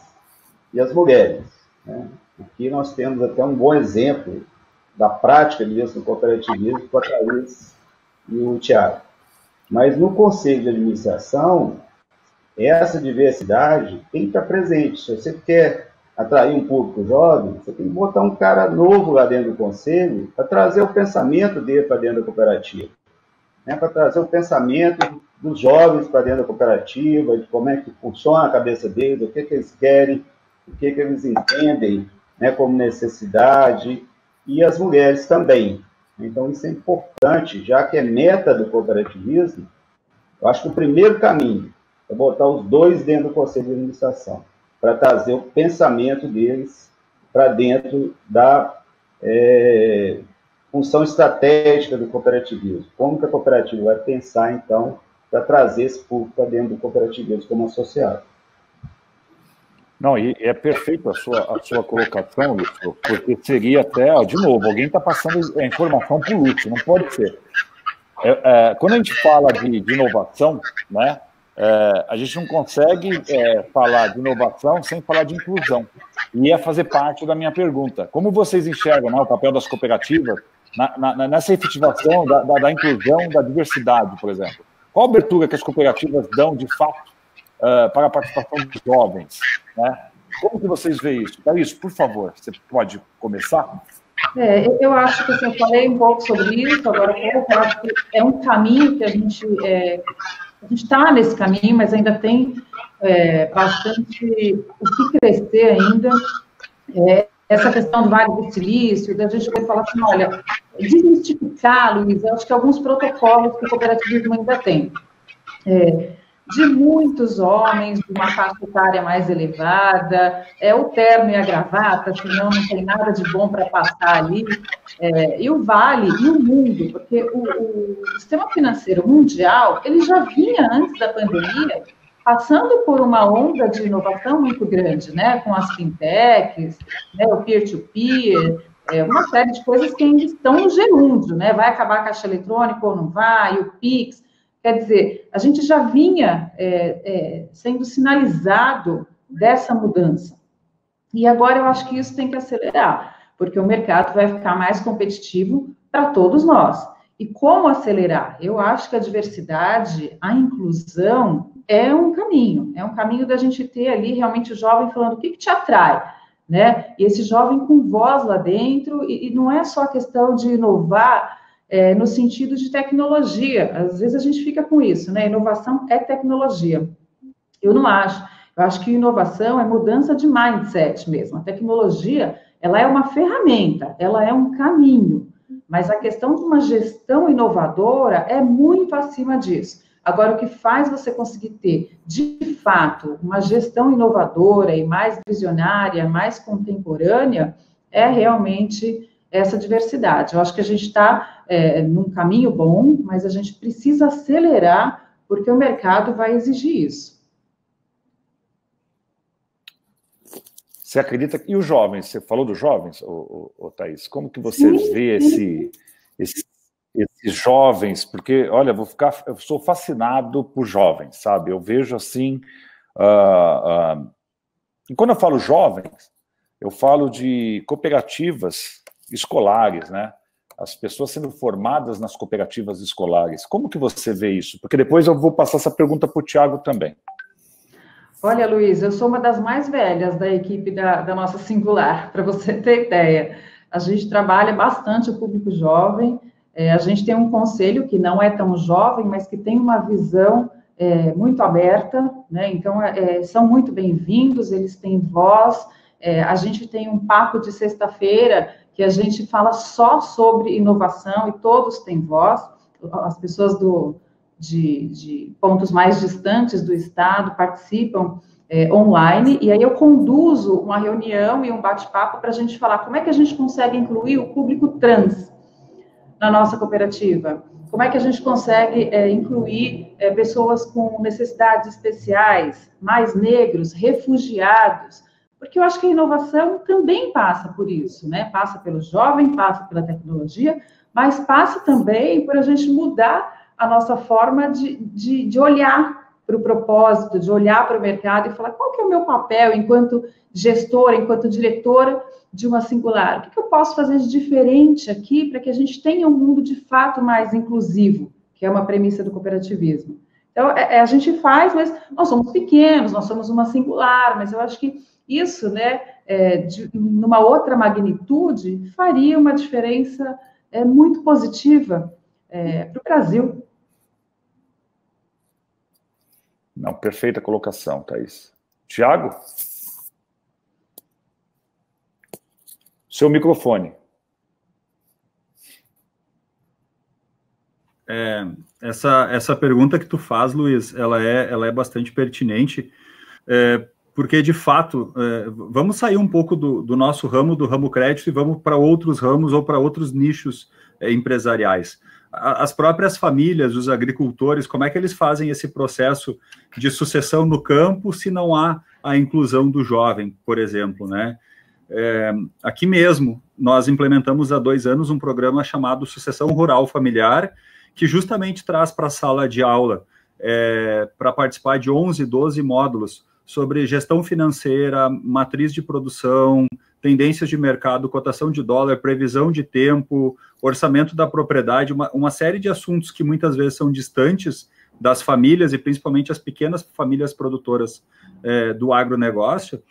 e as mulheres, né? Aqui nós temos até um bom exemplo da prática disso no cooperativismo com a Thaís e o Thiago. Mas no Conselho de Administração, essa diversidade tem que estar presente. Se você quer atrair um público jovem, você tem que botar um cara novo lá dentro do conselho para trazer o pensamento dele para dentro da cooperativa, né? Para trazer o pensamento dos jovens para dentro da cooperativa, de como é que funciona a cabeça deles, o que eles querem, o que eles entendem, né, como necessidade, e as mulheres também. Então, isso é importante, já que é meta do cooperativismo. Eu acho que o primeiro caminho é botar os dois dentro do conselho de administração, para trazer o pensamento deles para dentro da função estratégica do cooperativismo. Como que a cooperativa vai pensar, então, para trazer esse público para dentro do cooperativismo como associado? Não, e é perfeito a sua colocação, Lúcio, porque seria até, de novo, alguém está passando a informação para o Lúcio, não pode ser. Quando a gente fala de inovação, né, a gente não consegue falar de inovação sem falar de inclusão. E ia fazer parte da minha pergunta. Como vocês enxergam, né, o papel das cooperativas nessa efetivação da inclusão, da diversidade, por exemplo? Qual a abertura que as cooperativas dão, de fato, para a participação dos jovens, né? Como que vocês veem isso? Thaís, por favor, você pode começar? Eu acho que assim, eu falei um pouco sobre isso, agora eu acho que é um caminho que a gente está nesse caminho, mas ainda tem bastante o que crescer ainda. Essa questão do Vale do Silício, da gente vai falar assim, olha, desmistificar, Luiz, eu acho que alguns protocolos que o cooperativismo ainda tem. De muitos homens, de uma faixa etária mais elevada, o terno e a gravata, senão não tem nada de bom para passar ali, e o Vale e o mundo, porque o sistema financeiro mundial, ele já vinha antes da pandemia, passando por uma onda de inovação muito grande, né, com as fintechs, né, o peer-to-peer, uma série de coisas que ainda estão no gerúndio, né, vai acabar a caixa eletrônica ou não vai, o Pix. Quer dizer, a gente já vinha sendo sinalizado dessa mudança. E agora eu acho que isso tem que acelerar, porque o mercado vai ficar mais competitivo para todos nós. E como acelerar? Eu acho que a diversidade, a inclusão, é um caminho da gente ter ali realmente o jovem falando o que te atrai, né? E esse jovem com voz lá dentro, e não é só a questão de inovar, no sentido de tecnologia. Às vezes a gente fica com isso, né? Inovação é tecnologia. Eu não acho. Eu acho que inovação é mudança de mindset mesmo. A tecnologia, ela é uma ferramenta, ela é um caminho. Mas a questão de uma gestão inovadora é muito acima disso. Agora, o que faz você conseguir ter, de fato, uma gestão inovadora e mais visionária, mais contemporânea, é realmente essa diversidade. Eu acho que a gente está num caminho bom, mas a gente precisa acelerar, porque o mercado vai exigir isso. Você acredita que... E os jovens? Você falou dos jovens, Thaís? Como que você vê esses jovens? Porque, olha, eu sou fascinado por jovens, sabe? Eu vejo assim... E quando eu falo jovens, eu falo de cooperativas escolares, né? As pessoas sendo formadas nas cooperativas escolares. Como que você vê isso? Porque depois eu vou passar essa pergunta para o Thiago também. Olha, Luiz, eu sou uma das mais velhas da equipe da nossa Singular, para você ter ideia. A gente trabalha bastante o público jovem, a gente tem um conselho que não é tão jovem, mas que tem uma visão muito aberta, né? Então, são muito bem-vindos, eles têm voz. A gente tem um papo de sexta-feira que a gente fala só sobre inovação e todos têm voz. As pessoas de pontos mais distantes do estado participam online, e aí eu conduzo uma reunião e um bate-papo para a gente falar como é que a gente consegue incluir o público trans na nossa cooperativa, como é que a gente consegue incluir pessoas com necessidades especiais, mais negros, refugiados, porque eu acho que a inovação também passa por isso, né? Passa pelo jovem, passa pela tecnologia, mas passa também por a gente mudar a nossa forma de olhar para o propósito, de olhar para o mercado e falar qual que é o meu papel enquanto gestora, enquanto diretora de uma Singular. O que eu posso fazer de diferente aqui para que a gente tenha um mundo de fato mais inclusivo, que é uma premissa do cooperativismo. Então, a gente faz, mas nós somos pequenos, nós somos uma Singular, mas eu acho que Isso, né, numa outra magnitude, faria uma diferença muito positiva para o Brasil. Não, perfeita colocação, Thaís. Tiago? Seu microfone. Essa pergunta que tu faz, Luiz, ela é bastante pertinente, porque, de fato, vamos sair um pouco do nosso ramo, do ramo crédito, e vamos para outros ramos ou para outros nichos empresariais. As próprias famílias, os agricultores, como é que eles fazem esse processo de sucessão no campo se não há a inclusão do jovem, por exemplo, né? Aqui mesmo, nós implementamos há 2 anos um programa chamado Sucessão Rural Familiar, que justamente traz para a sala de aula, para participar de 11, 12 módulos sobre gestão financeira, matriz de produção, tendências de mercado, cotação de dólar, previsão de tempo, orçamento da propriedade, uma série de assuntos que muitas vezes são distantes das famílias e principalmente as pequenas famílias produtoras do agronegócio,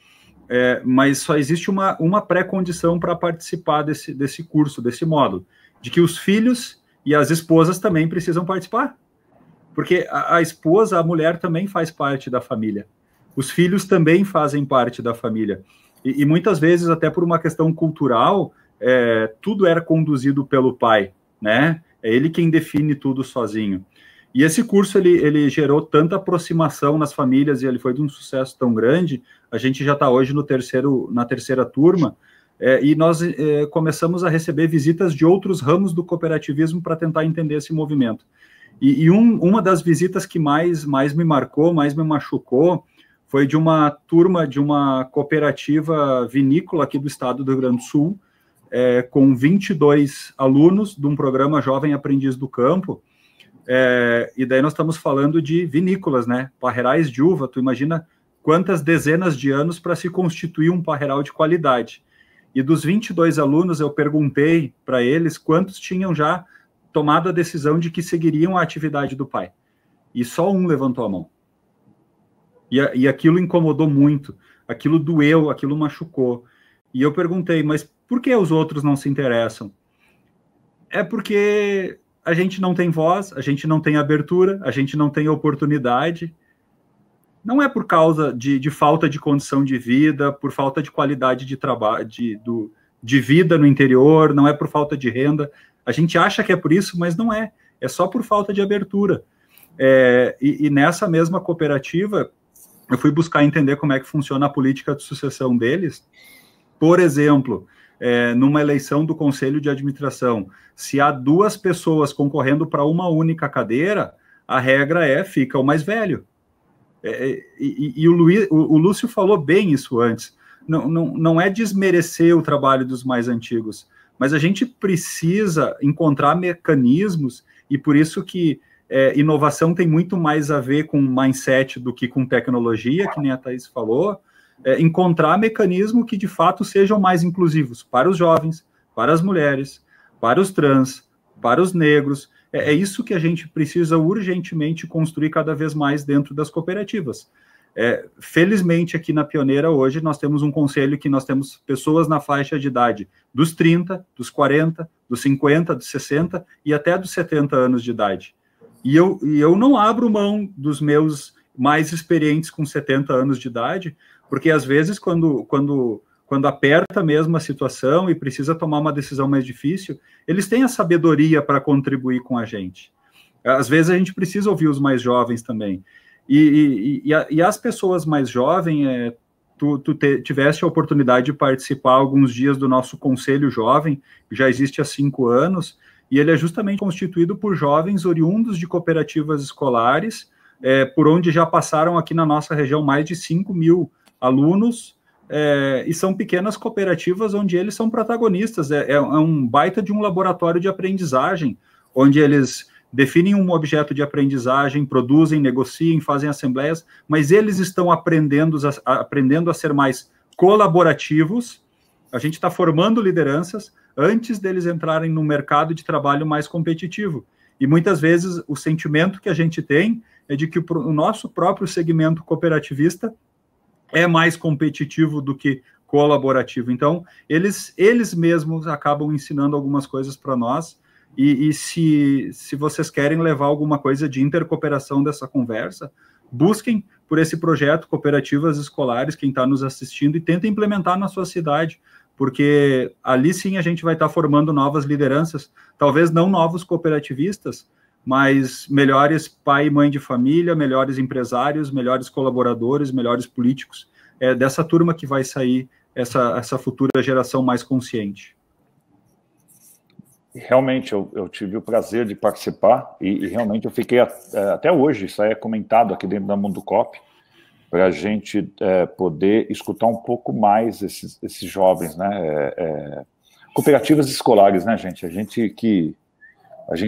mas só existe uma pré-condição para participar desse curso, desse módulo, de que os filhos e as esposas também precisam participar, porque a esposa, a mulher também faz parte da família, os filhos também fazem parte da família, e muitas vezes até por uma questão cultural, tudo era conduzido pelo pai, né? É ele quem define tudo sozinho. E esse curso, ele gerou tanta aproximação nas famílias, e ele foi de um sucesso tão grande, a gente já está hoje na terceira turma, e nós começamos a receber visitas de outros ramos do cooperativismo para tentar entender esse movimento. E uma das visitas que mais me marcou, mais me machucou, foi de uma turma de uma cooperativa vinícola aqui do estado do Rio Grande do Sul, com 22 alunos de um programa Jovem Aprendiz do Campo, e daí nós estamos falando de vinícolas, né? Parreirais de uva, tu imagina quantas dezenas de anos para se constituir um parreiral de qualidade. E dos 22 alunos, eu perguntei para eles quantos tinham já tomado a decisão de que seguiriam a atividade do pai. E só um levantou a mão. E aquilo incomodou muito, aquilo doeu, aquilo machucou. E eu perguntei, mas por que os outros não se interessam? É porque a gente não tem voz, a gente não tem abertura, a gente não tem oportunidade. Não é por causa de falta de condição de vida, por falta de qualidade de trabalho, de vida no interior, não é por falta de renda. A gente acha que é por isso, mas não é. É só por falta de abertura. E nessa mesma cooperativa, eu fui buscar entender como é que funciona a política de sucessão deles. Por exemplo, numa eleição do Conselho de Administração, se há 2 pessoas concorrendo para uma única cadeira, a regra fica o mais velho. E o Lúcio falou bem isso antes. Não é desmerecer o trabalho dos mais antigos, mas a gente precisa encontrar mecanismos, e por isso que inovação tem muito mais a ver com mindset do que com tecnologia, que nem a Thaís falou, encontrar mecanismos que de fato sejam mais inclusivos para os jovens, para as mulheres, para os trans, para os negros. É isso que a gente precisa urgentemente construir cada vez mais dentro das cooperativas. Felizmente, aqui na Pioneira, hoje, nós temos um conselho que nós temos pessoas na faixa de idade dos 30, dos 40, dos 50, dos 60 e até dos 70 anos de idade. E eu não abro mão dos meus mais experientes com 70 anos de idade, porque às vezes quando aperta mesmo a situação e precisa tomar uma decisão mais difícil, eles têm a sabedoria para contribuir com a gente. Às vezes a gente precisa ouvir os mais jovens também. E as pessoas mais jovens, tu tiveste a oportunidade de participar alguns dias do nosso Conselho Jovem, que já existe há 5 anos, e ele é justamente constituído por jovens oriundos de cooperativas escolares, por onde já passaram aqui na nossa região mais de 5.000 alunos, e são pequenas cooperativas onde eles são protagonistas. É um baita de um laboratório de aprendizagem, onde eles definem um objeto de aprendizagem, produzem, negociam, fazem assembleias, mas eles estão aprendendo a ser mais colaborativos. A gente está formando lideranças antes deles entrarem no mercado de trabalho mais competitivo. E muitas vezes o sentimento que a gente tem é de que o nosso próprio segmento cooperativista é mais competitivo do que colaborativo. Então, eles mesmos acabam ensinando algumas coisas para nós, e se vocês querem levar alguma coisa de intercooperação dessa conversa, busquem por esse projeto Cooperativas Escolares, quem está nos assistindo, e tentem implementar na sua cidade, porque ali sim a gente vai estar formando novas lideranças, talvez não novos cooperativistas, mas melhores pai e mãe de família, melhores empresários, melhores colaboradores, melhores políticos. É dessa turma que vai sair essa futura geração mais consciente. Realmente, eu tive o prazer de participar e realmente eu fiquei até hoje, isso aí é comentado aqui dentro da Mundo Cop, para a gente poder escutar um pouco mais esses jovens, né? Cooperativas escolares, né, gente? A gente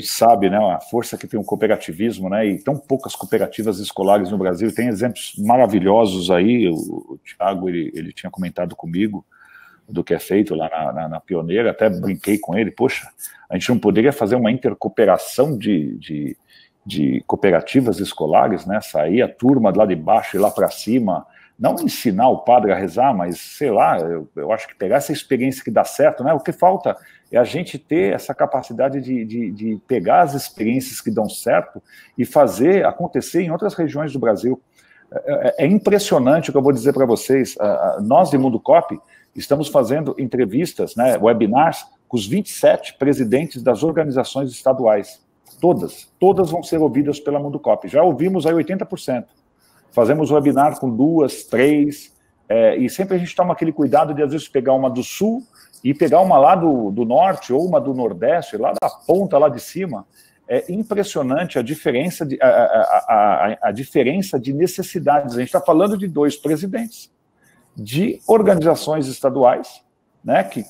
sabe, né, a força que tem o cooperativismo, né? E tão poucas cooperativas escolares no Brasil. Tem exemplos maravilhosos aí. O Thiago, ele tinha comentado comigo do que é feito lá na Pioneira, até brinquei com ele, poxa, a gente não poderia fazer uma intercooperação de cooperativas escolares, né, sair a turma de lá de baixo e lá para cima, não ensinar o padre a rezar, mas, sei lá, eu acho que pegar essa experiência que dá certo, né, o que falta é a gente ter essa capacidade de pegar as experiências que dão certo e fazer acontecer em outras regiões do Brasil. É impressionante o que eu vou dizer para vocês, nós de Mundo Cop estamos fazendo entrevistas, né, webinars, com os 27 presidentes das organizações estaduais. Todas vão ser ouvidas pela Mundo Cop. Já ouvimos aí 80%. Fazemos webinar com 2, 3, e sempre a gente toma aquele cuidado de, às vezes, pegar uma do Sul e pegar uma lá do Norte ou uma do Nordeste, lá da ponta, lá de cima. É impressionante a diferença a diferença de necessidades. A gente está falando de 2 presidentes de organizações estaduais, né, que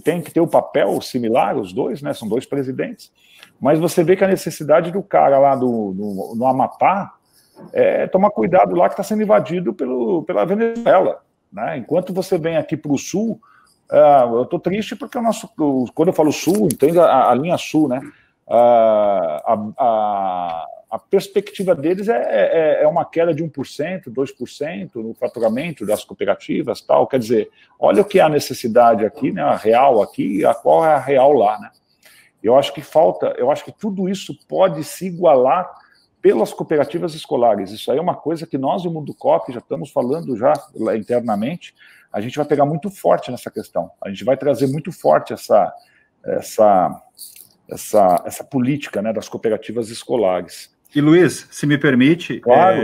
tem que ter o papel similar, os 2, né, são 2 presidentes, mas você vê que a necessidade do cara lá no Amapá é tomar cuidado lá que está sendo invadido pela Venezuela, né? Enquanto você vem aqui para o Sul, eu estou triste porque quando eu falo Sul, entende a linha Sul, né? A perspectiva deles é uma queda de 1%, 2% no faturamento das cooperativas, tal. Quer dizer, olha o que é a necessidade aqui, né, a real aqui, a qual é a real lá, né? Eu acho que tudo isso pode se igualar pelas cooperativas escolares. Isso aí é uma coisa que nós, do Mundo Cop, já estamos falando já lá internamente, a gente vai pegar muito forte nessa questão. A gente vai trazer muito forte essa política, né, das cooperativas escolares. E, Luiz, se me permite, claro.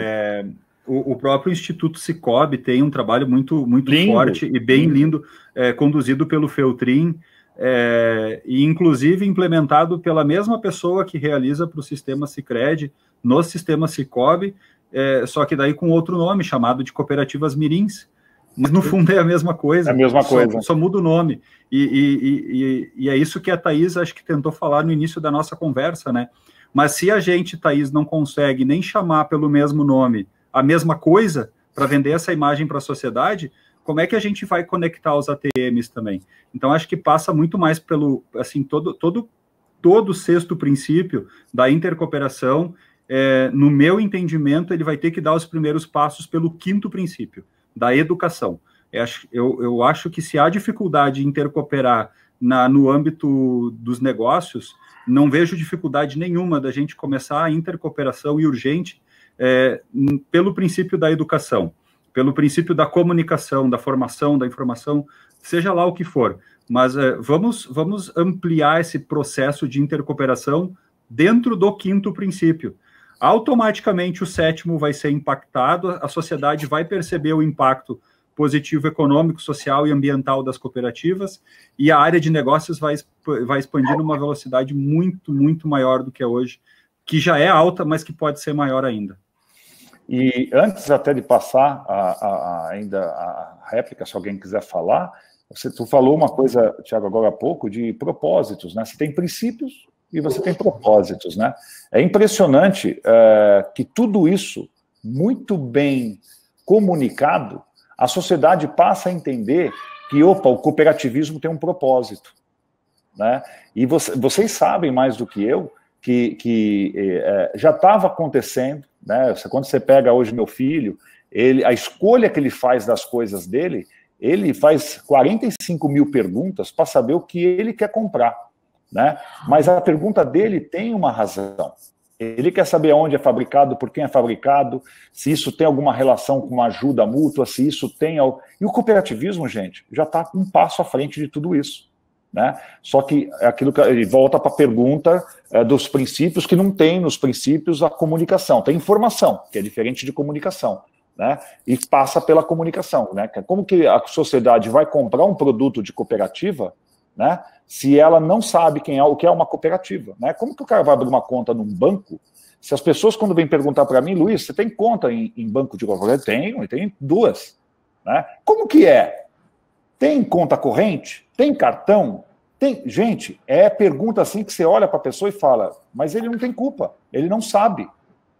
O próprio Instituto Cicobi tem um trabalho muito forte e bem lindo, conduzido pelo Feltrin, e inclusive implementado pela mesma pessoa que realiza para o sistema Sicredi, no sistema Cicobi, só que daí com outro nome, chamado de Cooperativas Mirins. Mas no fundo é a mesma coisa. É a mesma coisa. Só muda o nome. E é isso que a Thaís, acho que tentou falar no início da nossa conversa, né? Mas se a gente, Thaís, não consegue nem chamar pelo mesmo nome a mesma coisa para vender essa imagem para a sociedade, como é que a gente vai conectar os ATMs também? Então, acho que passa muito mais pelo, assim, todo o sexto princípio da intercooperação. No meu entendimento, ele vai ter que dar os primeiros passos pelo quinto princípio, da educação. Eu acho que se há dificuldade em intercooperar no âmbito dos negócios, não vejo dificuldade nenhuma da gente começar a intercooperação e urgente pelo princípio da educação, pelo princípio da comunicação, da formação, da informação, seja lá o que for. Mas vamos ampliar esse processo de intercooperação dentro do quinto princípio. Automaticamente o sétimo vai ser impactado, a sociedade vai perceber o impacto positivo econômico, social e ambiental das cooperativas, e a área de negócios vai expandir numa velocidade muito, muito maior do que é hoje, que já é alta, mas que pode ser maior ainda. E antes até de passar ainda a réplica, se alguém quiser falar, tu falou uma coisa, Thiago, agora há pouco, de propósitos, né? Você tem princípios e você tem propósitos, né? É impressionante que tudo isso, muito bem comunicado, a sociedade passa a entender que, o cooperativismo tem um propósito, né? E vocês sabem mais do que eu que já estava acontecendo, né? Quando você pega hoje meu filho, a escolha que ele faz das coisas dele, ele faz 45 mil perguntas para saber o que ele quer comprar, né? Mas a pergunta dele tem uma razão. Ele quer saber onde é fabricado, por quem é fabricado, se isso tem alguma relação com uma ajuda mútua, se isso tem... E o cooperativismo, gente, já está um passo à frente de tudo isso, né? Só que aquilo que ele volta para a pergunta dos princípios, que não tem nos princípios a comunicação. Tem informação, que é diferente de comunicação, né? E passa pela comunicação, né? Como que a sociedade vai comprar um produto de cooperativa, né, se ela não sabe o que é uma cooperativa, né? Como que o cara vai abrir uma conta num banco se as pessoas, quando vêm perguntar para mim, Luiz, você tem conta em banco de cooperativa? Tenho, e tenho 2, né? Como que é? Tem conta corrente? Tem cartão? Tem... Gente, é pergunta assim que você olha para a pessoa e fala, mas ele não tem culpa, ele não sabe,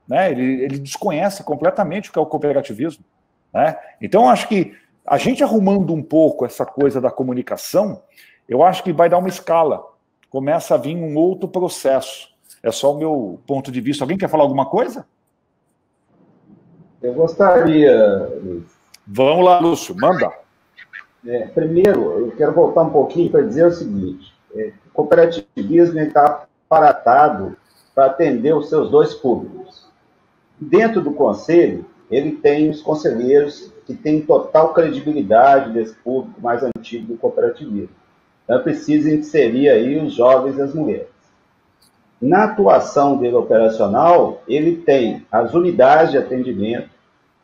né? Ele desconhece completamente o que é o cooperativismo, né? Então, acho que a gente arrumando um pouco essa coisa da comunicação, eu acho que vai dar uma escala. Começa a vir um outro processo. É só o meu ponto de vista. Alguém quer falar alguma coisa? Eu gostaria, Luiz. Vamos lá, Lúcio, manda. Primeiro, eu quero voltar um pouquinho para dizer o seguinte. O cooperativismo está aparatado para atender os seus 2 públicos. Dentro do conselho, ele tem os conselheiros que têm total credibilidade desse público mais antigo do cooperativismo. Então, precisa inserir aí os jovens e as mulheres. Na atuação dele operacional, ele tem as unidades de atendimento.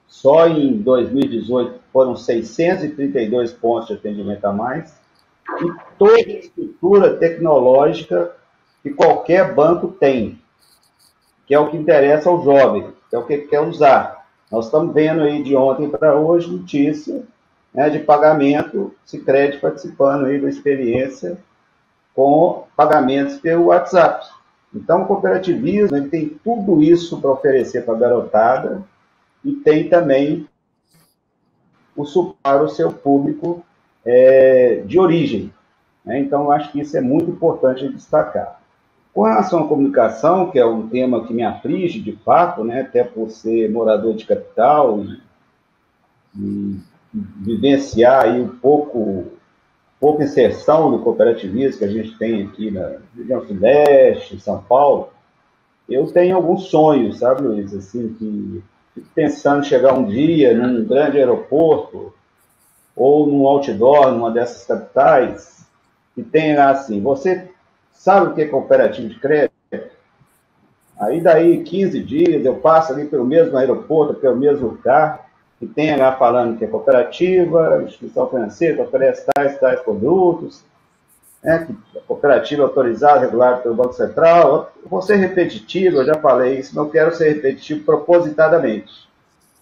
Só em 2018 foram 632 pontos de atendimento a mais. E toda a estrutura tecnológica que qualquer banco tem, que é o que interessa ao jovem, que é o que ele quer usar. Nós estamos vendo aí de ontem para hoje notícia, né, de pagamento, Sicredi participando aí da experiência com pagamentos pelo WhatsApp. Então, o cooperativismo ele tem tudo isso para oferecer para a garotada e tem também para o seu público de origem, né? Então, eu acho que isso é muito importante destacar. Com relação à comunicação, que é um tema que me aflige de fato, né, até por ser morador de capital e vivenciar aí pouca inserção do cooperativismo que a gente tem aqui na região sudeste, São Paulo, eu tenho alguns sonhos, sabe, Luiz, assim, que fico pensando em chegar um dia num grande aeroporto ou num outdoor, numa dessas capitais, que tenha assim, você sabe o que é cooperativo de crédito? Aí daí 15 dias eu passo ali pelo mesmo aeroporto, pelo mesmo lugar, que tem lá falando que é cooperativa, instituição financeira, que oferece tais produtos, né, que a cooperativa é autorizada, regulada pelo Banco Central. Eu vou ser repetitivo, eu já falei isso, não quero ser repetitivo propositadamente.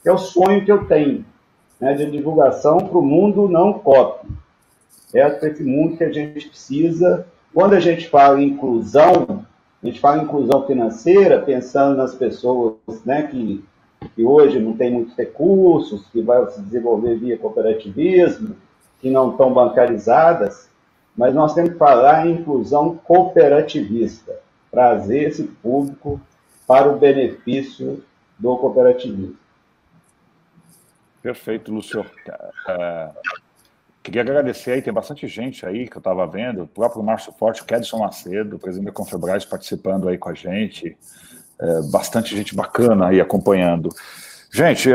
É o sonho que eu tenho, né, de divulgação para o mundo não COP. É esse mundo que a gente precisa. Quando a gente fala em inclusão, a gente fala em inclusão financeira, pensando nas pessoas, né, que hoje não tem muitos recursos, que vai se desenvolver via cooperativismo, que não estão bancarizadas, mas nós temos que falar em inclusão cooperativista, trazer esse público para o benefício do cooperativismo. Perfeito, Lúcio. Queria agradecer aí, tem bastante gente aí que eu estava vendo, o próprio Márcio Forte, o Kedson Macedo, o presidente da Confebras, participando aí com a gente, bastante gente bacana aí acompanhando. Gente,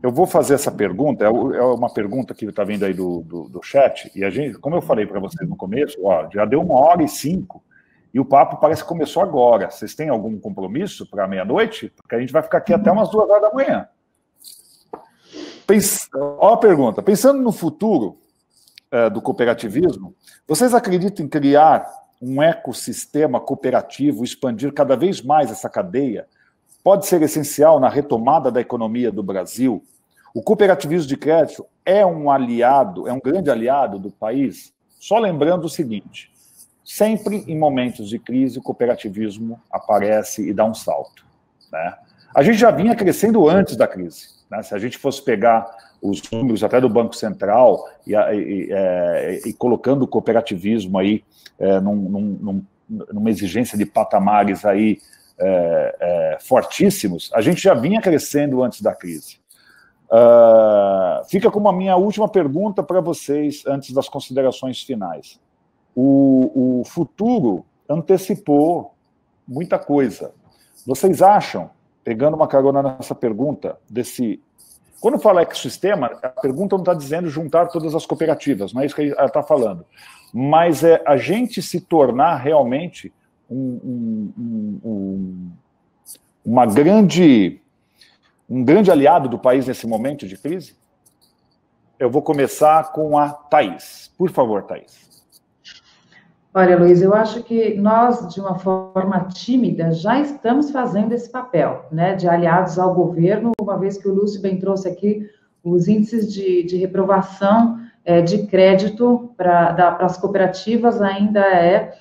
eu vou fazer essa pergunta, é uma pergunta que está vindo aí do chat, e a gente, como eu falei para vocês no começo, ó, já deu 1h05, e o papo parece que começou agora. Vocês têm algum compromisso para meia-noite? Porque a gente vai ficar aqui até umas 2h da manhã. Olha a pergunta. Pensando no futuro do cooperativismo, vocês acreditam em criar um ecossistema cooperativo, expandir cada vez mais essa cadeia? Pode ser essencial na retomada da economia do Brasil? O cooperativismo de crédito é um aliado, é um grande aliado do país? Só lembrando o seguinte, sempre em momentos de crise, o cooperativismo aparece e dá um salto, né? A gente já vinha crescendo antes da crise, né? Se a gente fosse pegar os números até do Banco Central e colocando o cooperativismo aí numa exigência de patamares aí fortíssimos, a gente já vinha crescendo antes da crise. Fica como a minha última pergunta para vocês, antes das considerações finais. O futuro antecipou muita coisa. Vocês acham, pegando uma carona nessa pergunta, quando fala ecossistema, a pergunta não está dizendo juntar todas as cooperativas, não é isso que ela está falando, mas é a gente se tornar realmente um grande aliado do país nesse momento de crise? Eu vou começar com a Thaís. Por favor, Thaís. Olha, Luiz, eu acho que nós, de uma forma tímida, já estamos fazendo esse papel, né, de aliados ao governo, uma vez que o Lúcio bem trouxe aqui os índices de reprovação de crédito para as cooperativas ainda é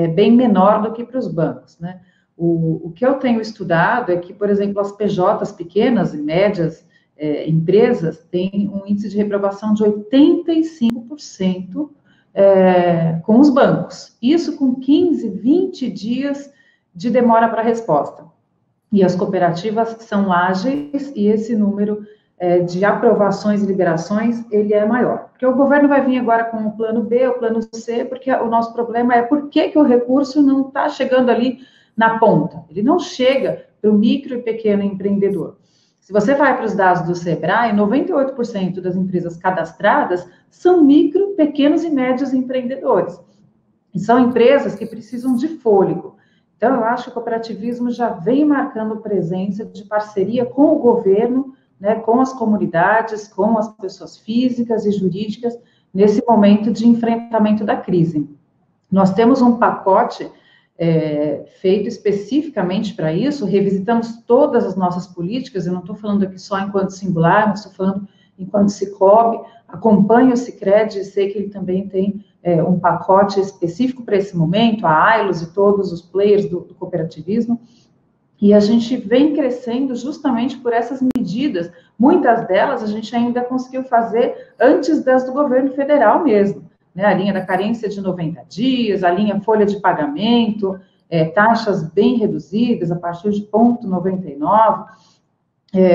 bem menor do que para os bancos, né? O que eu tenho estudado é que, por exemplo, as PJs pequenas e médias empresas têm um índice de reprovação de 85%, com os bancos. Isso com 15, 20 dias de demora para resposta. E as cooperativas são ágeis e esse número de aprovações e liberações, ele é maior. Porque o governo vai vir agora com o plano B, o plano C, porque o nosso problema é por que o recurso não está chegando ali na ponta. Ele não chega para o micro e pequeno empreendedor. Se você vai para os dados do Sebrae, 98% das empresas cadastradas são micro, pequenos e médios empreendedores. E são empresas que precisam de fôlego. Então, eu acho que o cooperativismo já vem marcando presença de parceria com o governo, né, com as comunidades, com as pessoas físicas e jurídicas, nesse momento de enfrentamento da crise. Nós temos um pacote feito especificamente para isso, revisitamos todas as nossas políticas, eu não estou falando aqui só enquanto Singular, mas estou falando enquanto Sicoob, acompanho o Sicredi e sei que ele também tem um pacote específico para esse momento, a Ailos e todos os players do cooperativismo, e a gente vem crescendo justamente por essas medidas, muitas delas a gente ainda conseguiu fazer antes das do governo federal mesmo, né, a linha da carência de 90 dias, a linha folha de pagamento, taxas bem reduzidas, a partir de 0,99.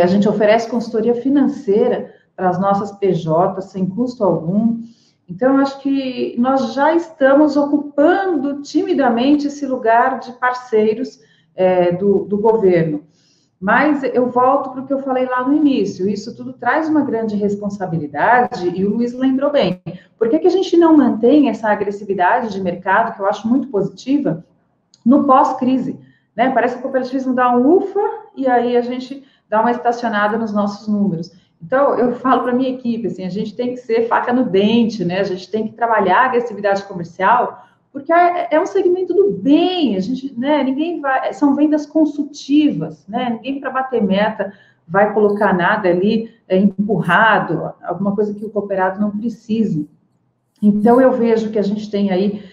A gente oferece consultoria financeira para as nossas PJs, sem custo algum. Então, eu acho que nós já estamos ocupando timidamente esse lugar de parceiros do governo. Mas eu volto para o que eu falei lá no início, isso tudo traz uma grande responsabilidade, e o Luiz lembrou bem. Por que a gente não mantém essa agressividade de mercado, que eu acho muito positiva, no pós-crise? Né? Parece que o cooperativismo dá um ufa, e aí a gente dá uma estacionada nos nossos números. Então, eu falo para a minha equipe, assim, a gente tem que ser faca no dente, né? A gente tem que trabalhar a agressividade comercial, porque é um segmento do bem, a gente, né, ninguém vai, são vendas consultivas, né, ninguém para bater meta vai colocar nada ali empurrado, alguma coisa que o cooperado não precise. Então, eu vejo que a gente tem aí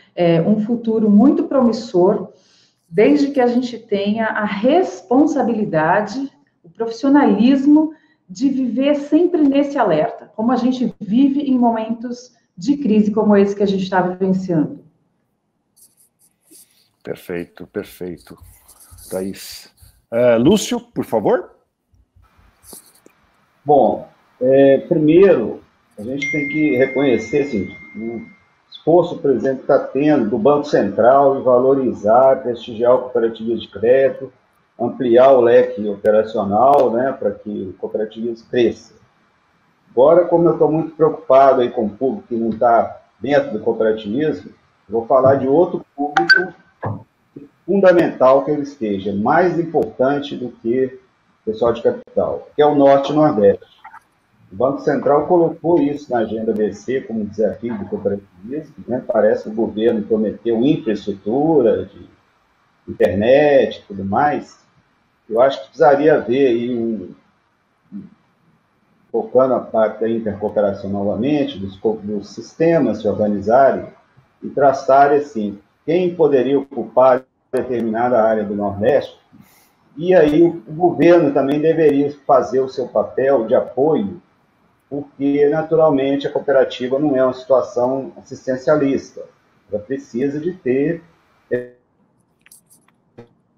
um futuro muito promissor, desde que a gente tenha a responsabilidade, o profissionalismo de viver sempre nesse alerta, como a gente vive em momentos de crise como esse que a gente está vivenciando. Perfeito, perfeito. Thaís. Lúcio, por favor. Bom, primeiro, a gente tem que reconhecer assim, o esforço, por exemplo, que está tendo do Banco Central em valorizar, prestigiar o cooperativismo de crédito, ampliar o leque operacional, né, para que o cooperativismo cresça. Agora, como eu estou muito preocupado aí com o público que não está dentro do cooperativismo, vou falar de outro público fundamental que ele esteja, mais importante do que o pessoal de capital, que é o Norte e Nordeste. O Banco Central colocou isso na agenda BC como desafio do cooperativismo, né? Parece que o governo prometeu infraestrutura, de internet e tudo mais. Eu acho que precisaria haver aí focando a parte da intercooperação novamente, dos sistemas se organizarem e traçarem assim, quem poderia ocupar determinada área do Nordeste, e aí o governo também deveria fazer o seu papel de apoio, porque, naturalmente, a cooperativa não é uma situação assistencialista, ela precisa de ter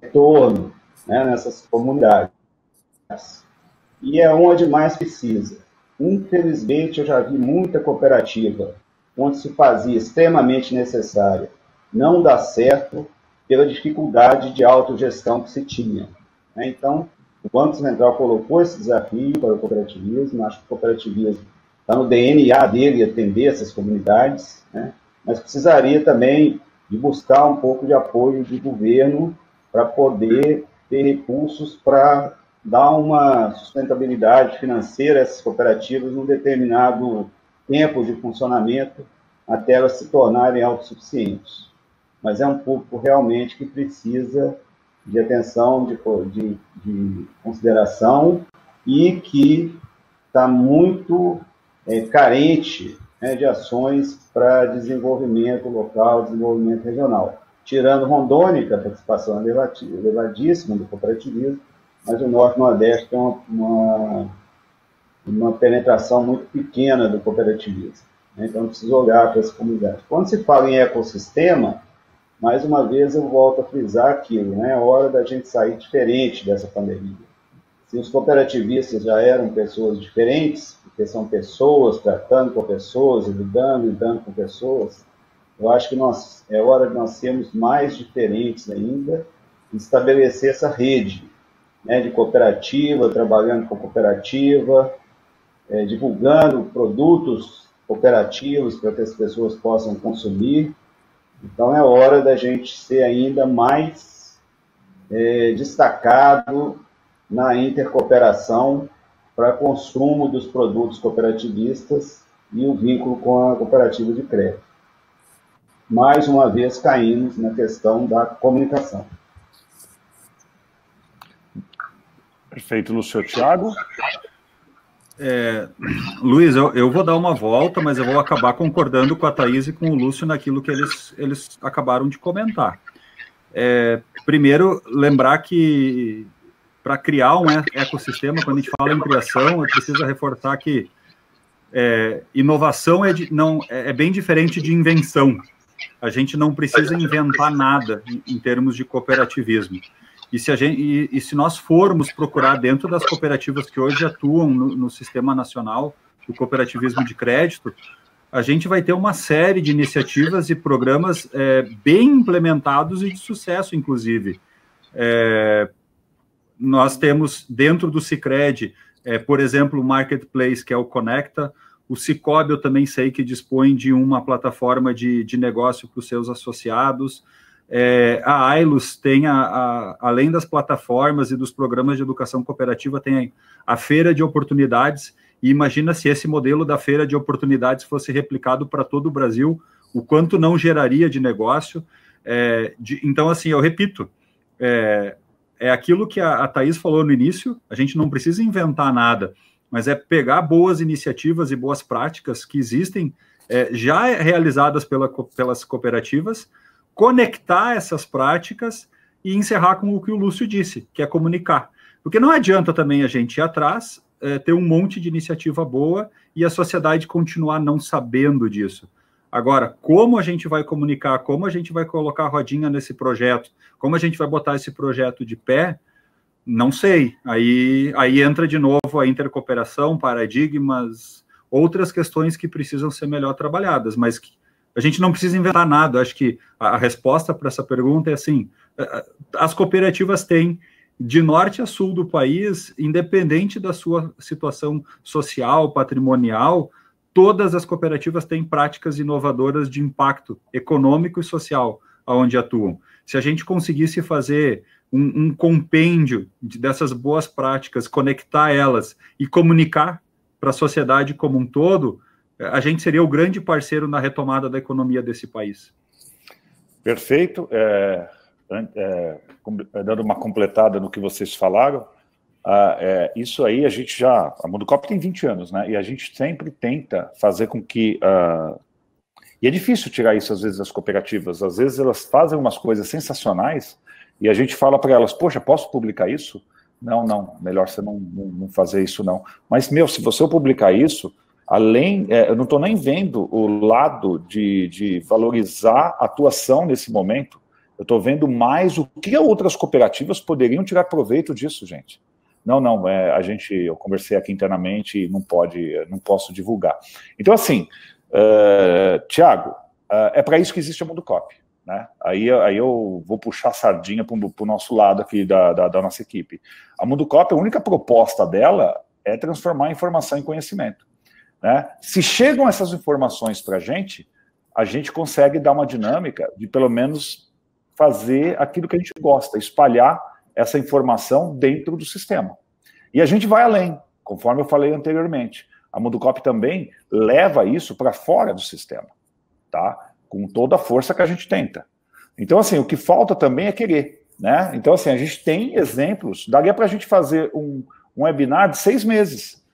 retorno né, nessas comunidades. E é onde mais precisa. Infelizmente, eu já vi muita cooperativa onde se fazia extremamente necessário não dá certo pela dificuldade de autogestão que se tinha, né? Então, o Banco Central colocou esse desafio para o cooperativismo. Acho que o cooperativismo está no DNA dele atender essas comunidades, né? Mas precisaria também de buscar um pouco de apoio do governo para poder ter recursos para dar uma sustentabilidade financeira a essas cooperativas num determinado tempo de funcionamento até elas se tornarem autossuficientes. Mas é um público realmente que precisa de atenção, de consideração e que está muito carente, né, de ações para desenvolvimento local, desenvolvimento regional. Tirando Rondônia, que a participação é elevadíssima do cooperativismo, mas o Norte e o Nordeste tem uma penetração muito pequena do cooperativismo, né? Então, precisa olhar para essa comunidade. Quando se fala em ecossistema, mais uma vez eu volto a frisar aquilo, né? É hora da gente sair diferente dessa pandemia. Se os cooperativistas já eram pessoas diferentes, porque são pessoas tratando com pessoas, lidando com pessoas, eu acho que é hora de nós sermos mais diferentes ainda e estabelecer essa rede, né, de cooperativa, trabalhando com cooperativa, divulgando produtos cooperativos para que as pessoas possam consumir. Então, é hora da gente ser ainda mais destacado na intercooperação para consumo dos produtos cooperativistas e o vínculo com a cooperativa de crédito. Mais uma vez, caímos na questão da comunicação. Perfeito, Lúcio. Thiago? Luiz, eu vou dar uma volta, mas eu vou acabar concordando com a Thaís e com o Lúcio naquilo que eles acabaram de comentar. Primeiro, lembrar que para criar um ecossistema, quando a gente fala em criação, eu preciso reforçar que inovação é bem diferente de invenção. A gente não precisa inventar nada em termos de cooperativismo. E se nós formos procurar dentro das cooperativas que hoje atuam no Sistema Nacional do Cooperativismo de Crédito, a gente vai ter uma série de iniciativas e programas bem implementados e de sucesso, inclusive. Nós temos dentro do Sicredi, por exemplo, o Marketplace, que é o Conecta. O Cicobi eu também sei que dispõe de uma plataforma de negócio para os seus associados. A Ailus tem, além das plataformas e dos programas de educação cooperativa, tem a Feira de Oportunidades, e imagina se esse modelo da Feira de Oportunidades fosse replicado para todo o Brasil, o quanto não geraria de negócio. Então, assim, eu repito, é aquilo que a Thaís falou no início, a gente não precisa inventar nada, mas é pegar boas iniciativas e boas práticas que existem, já realizadas pelas cooperativas, conectar essas práticas e encerrar com o que o Lúcio disse, que é comunicar. Porque não adianta também a gente ir atrás, ter um monte de iniciativa boa e a sociedade continuar não sabendo disso. Agora, como a gente vai comunicar, como a gente vai colocar a rodinha nesse projeto, como a gente vai botar esse projeto de pé, não sei. Aí entra de novo a intercooperação, paradigmas, outras questões que precisam ser melhor trabalhadas, mas a gente não precisa inventar nada. Acho que a resposta para essa pergunta é assim: as cooperativas têm, de norte a sul do país, independente da sua situação social, patrimonial, todas as cooperativas têm práticas inovadoras de impacto econômico e social onde atuam. Se a gente conseguisse fazer um compêndio dessas boas práticas, conectar elas e comunicar para a sociedade como um todo, a gente seria o grande parceiro na retomada da economia desse país. Perfeito. Dando uma completada no que vocês falaram, isso aí a Mundocop tem 20 anos, né? E a gente sempre tenta fazer com que... E é difícil tirar isso, às vezes, das cooperativas. Às vezes elas fazem umas coisas sensacionais e a gente fala para elas, poxa, posso publicar isso? Não, melhor você não fazer isso, não. Mas, se você publicar isso, eu não estou nem vendo o lado de valorizar a atuação nesse momento Eu estou vendo mais o que outras cooperativas poderiam tirar proveito disso, gente. Não, eu conversei aqui internamente e não posso divulgar. Então, assim, Tiago, é para isso que existe a Mundo Cop, né? Aí eu vou puxar a sardinha para o nosso lado aqui da nossa equipe. A Mundo Cop, a única proposta dela é transformar a informação em conhecimento, né? Se chegam essas informações para a gente consegue dar uma dinâmica de, pelo menos, fazer aquilo que a gente gosta, espalhar essa informação dentro do sistema. E a gente vai além, conforme eu falei anteriormente. A Mundo Cop também leva isso para fora do sistema, tá? Com toda a força que a gente tenta. Então, assim, o que falta também é querer, né? Então, assim, a gente tem exemplos, daria para a gente fazer um webinar de 6 meses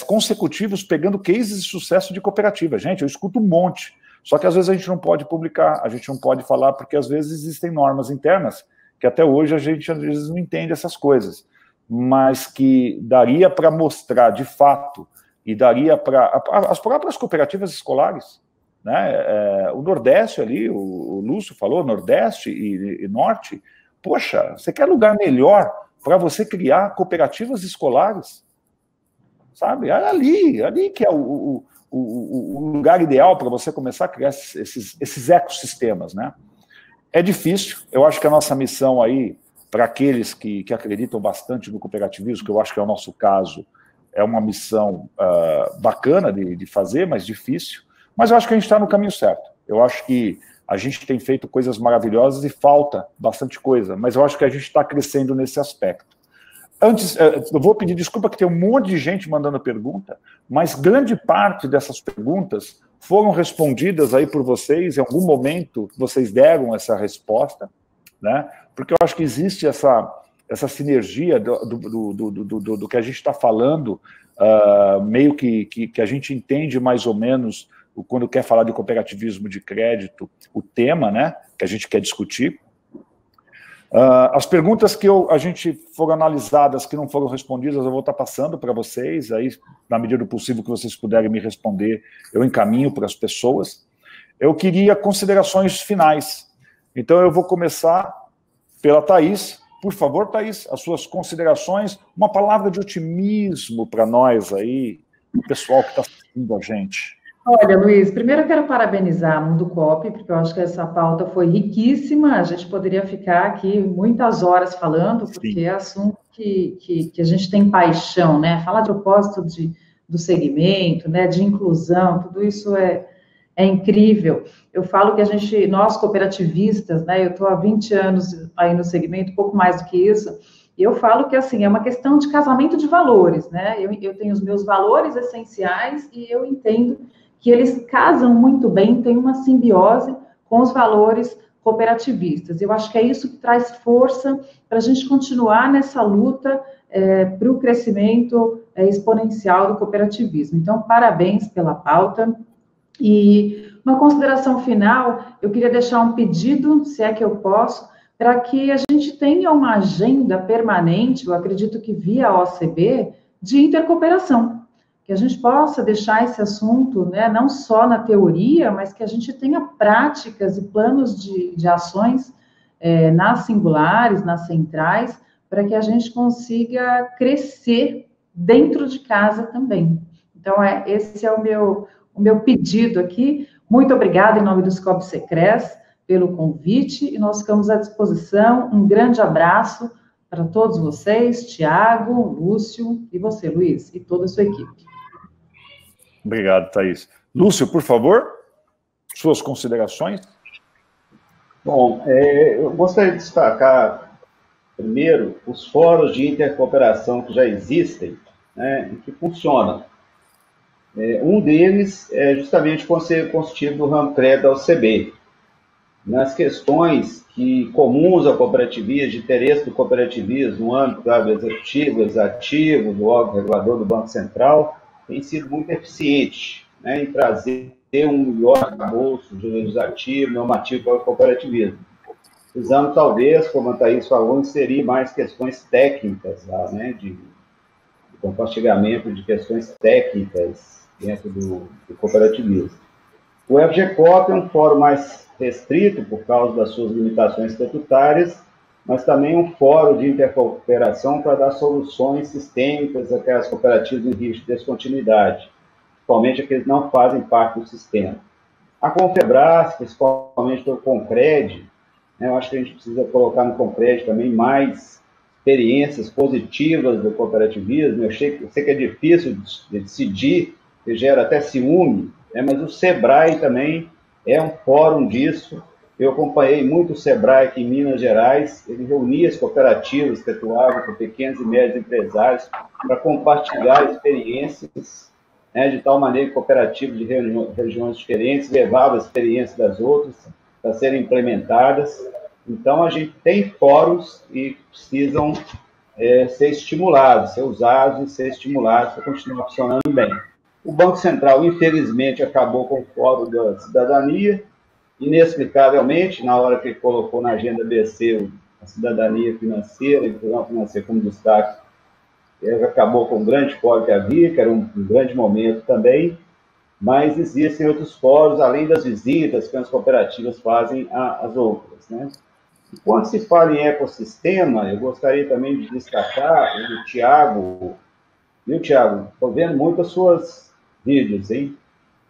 consecutivos, pegando cases de sucesso de cooperativa. Gente, eu escuto um monte. Só que às vezes a gente não pode publicar, a gente não pode falar, porque às vezes existem normas internas que até hoje a gente às vezes não entende essas coisas, mas que daria para mostrar de fato, e daria para as próprias cooperativas escolares, né? O Nordeste ali, o Lúcio falou, Nordeste e Norte, poxa, você quer lugar melhor para você criar cooperativas escolares? Sabe? É ali que é o lugar ideal para você começar a criar esses ecossistemas, né? É difícil, eu acho que a nossa missão aí, para aqueles que acreditam bastante no cooperativismo, que eu acho que é o nosso caso, é uma missão bacana de fazer, mas difícil, mas eu acho que a gente está no caminho certo. Eu acho que a gente tem feito coisas maravilhosas e falta bastante coisa, mas eu acho que a gente está crescendo nesse aspecto. Antes, eu vou pedir desculpa que tem um monte de gente mandando pergunta, mas grande parte dessas perguntas foram respondidas aí por vocês, em algum momento vocês deram essa resposta, né? Porque eu acho que existe essa sinergia do que a gente está falando, meio que a gente entende mais ou menos, quando quer falar de cooperativismo de crédito, o tema, né, que a gente quer discutir. As perguntas que a gente foram analisadas, que não foram respondidas, eu vou estar passando para vocês, aí, na medida do possível que vocês puderem me responder, eu encaminho para as pessoas. Eu queria considerações finais, então eu vou começar pela Thaís. Por favor, Thaís, as suas considerações, uma palavra de otimismo para nós aí, o pessoal que está assistindo a gente. Olha, Luiz, primeiro eu quero parabenizar a Mundo Cop, porque eu acho que essa pauta foi riquíssima, a gente poderia ficar aqui muitas horas falando, porque Sim. É assunto que a gente tem paixão, né? Falar de propósito do segmento, né? De inclusão, tudo isso é incrível. Eu falo que nós cooperativistas, né? Eu estou há 20 anos aí no segmento, pouco mais do que isso, e eu falo que, assim, é uma questão de casamento de valores, né? Eu tenho os meus valores essenciais e eu entendo que eles casam muito bem, tem uma simbiose com os valores cooperativistas. Eu acho que é isso que traz força para a gente continuar nessa luta para o crescimento exponencial do cooperativismo. Então, parabéns pela pauta. E uma consideração final, eu queria deixar um pedido, se é que eu posso, para que a gente tenha uma agenda permanente, eu acredito que via OCB, de intercooperação. Que a gente possa deixar esse assunto, né, não só na teoria, mas que a gente tenha práticas e planos de ações nas singulares, nas centrais, para que a gente consiga crescer dentro de casa também. Então, esse é o meu pedido aqui. Muito obrigada, em nome do Scope Secres, pelo convite, e nós ficamos à disposição. Um grande abraço para todos vocês, Tiago, Lúcio, e você, Luiz, e toda a sua equipe. Obrigado, Thaís. Lúcio, por favor, suas considerações. Bom, eu gostaria de destacar, primeiro, os fóruns de intercooperação que já existem, né, e que funcionam. Um deles é justamente o Conselho Consultivo do Rancred da OCB. Nas questões comuns ao cooperativismo, de interesse do cooperativismo, no âmbito do executivo, do órgão regulador do Banco Central, tem sido muito eficiente, né, em trazer um melhor arcabouço legislativo, normativo para o cooperativismo. Precisamos, talvez, como a Thaís falou, inserir mais questões técnicas lá, né, de compartilhamento de questões técnicas dentro do cooperativismo. O FGCOP é um fórum mais restrito por causa das suas limitações estatutárias, mas também um fórum de intercooperação para dar soluções sistêmicas àquelas cooperativas em risco de descontinuidade, principalmente aqueles que não fazem parte do sistema. A Confebras, principalmente o Concred, né, eu acho que a gente precisa colocar no Concred também mais experiências positivas do cooperativismo. Eu sei que é difícil de decidir, que gera até ciúme, né, mas o SEBRAE também é um fórum disso. Eu acompanhei muito o SEBRAE aqui em Minas Gerais, ele reunia as cooperativas que atuavam com pequenos e médios empresários para compartilhar experiências, né, de tal maneira que cooperativas de regiões diferentes levavam a experiência das outras para serem implementadas. Então, a gente tem fóruns e precisam ser estimulados, ser usados e ser estimulados para continuar funcionando bem. O Banco Central, infelizmente, acabou com o Fórum da Cidadania, inexplicavelmente, na hora que ele colocou na agenda BC a cidadania financeira, a inclusão financeira como destaque, ele acabou com um grande fórum que havia, que era um grande momento também, mas existem outros fóruns, além das visitas que as cooperativas fazem às outras, né? E quando se fala em ecossistema, eu gostaria também de destacar o Tiago. Viu, Tiago? Estou vendo muito as suas vídeos, hein?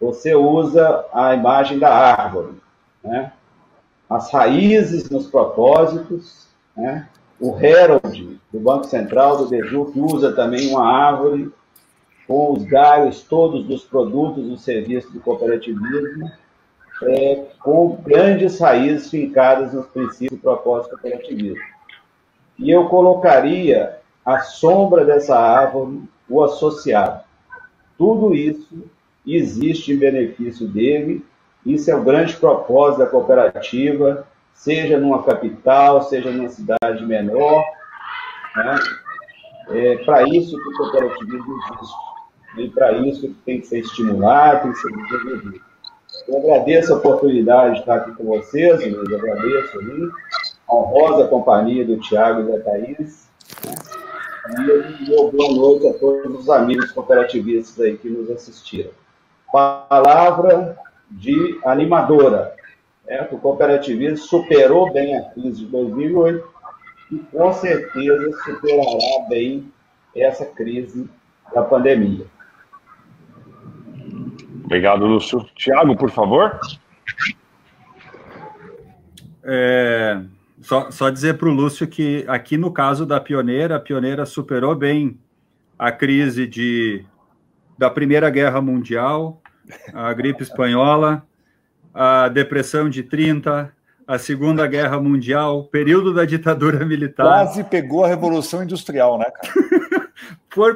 Você usa a imagem da árvore, né? As raízes nos propósitos, né? O Herald, do Banco Central, do BEJUC, usa também uma árvore com os galhos todos dos produtos e serviços do cooperativismo, com grandes raízes fincadas nos princípios e propósitos do cooperativismo. E eu colocaria à sombra dessa árvore o associado. Tudo isso existe em benefício dele, isso é o grande propósito da cooperativa, seja numa capital, seja numa cidade menor, né? É para isso que o cooperativismo existe, e para isso que tem que ser estimulado, tem que ser desenvolvido. Eu agradeço a oportunidade de estar aqui com vocês, Luiz, agradeço aí, a honrosa companhia do Tiago e da Thaís, né? E eu boa noite a todos os amigos cooperativistas aí que nos assistiram. Palavra de animadora. O cooperativismo superou bem a crise de 2008 e, com certeza, superará bem essa crise da pandemia. Obrigado, Lúcio. Tiago, por favor. Só dizer para o Lúcio que aqui no caso da Pioneira, a Pioneira superou bem a crise da Primeira Guerra Mundial, a gripe espanhola, a depressão de 30, a Segunda Guerra Mundial, período da ditadura militar. Quase pegou a Revolução Industrial, né, cara?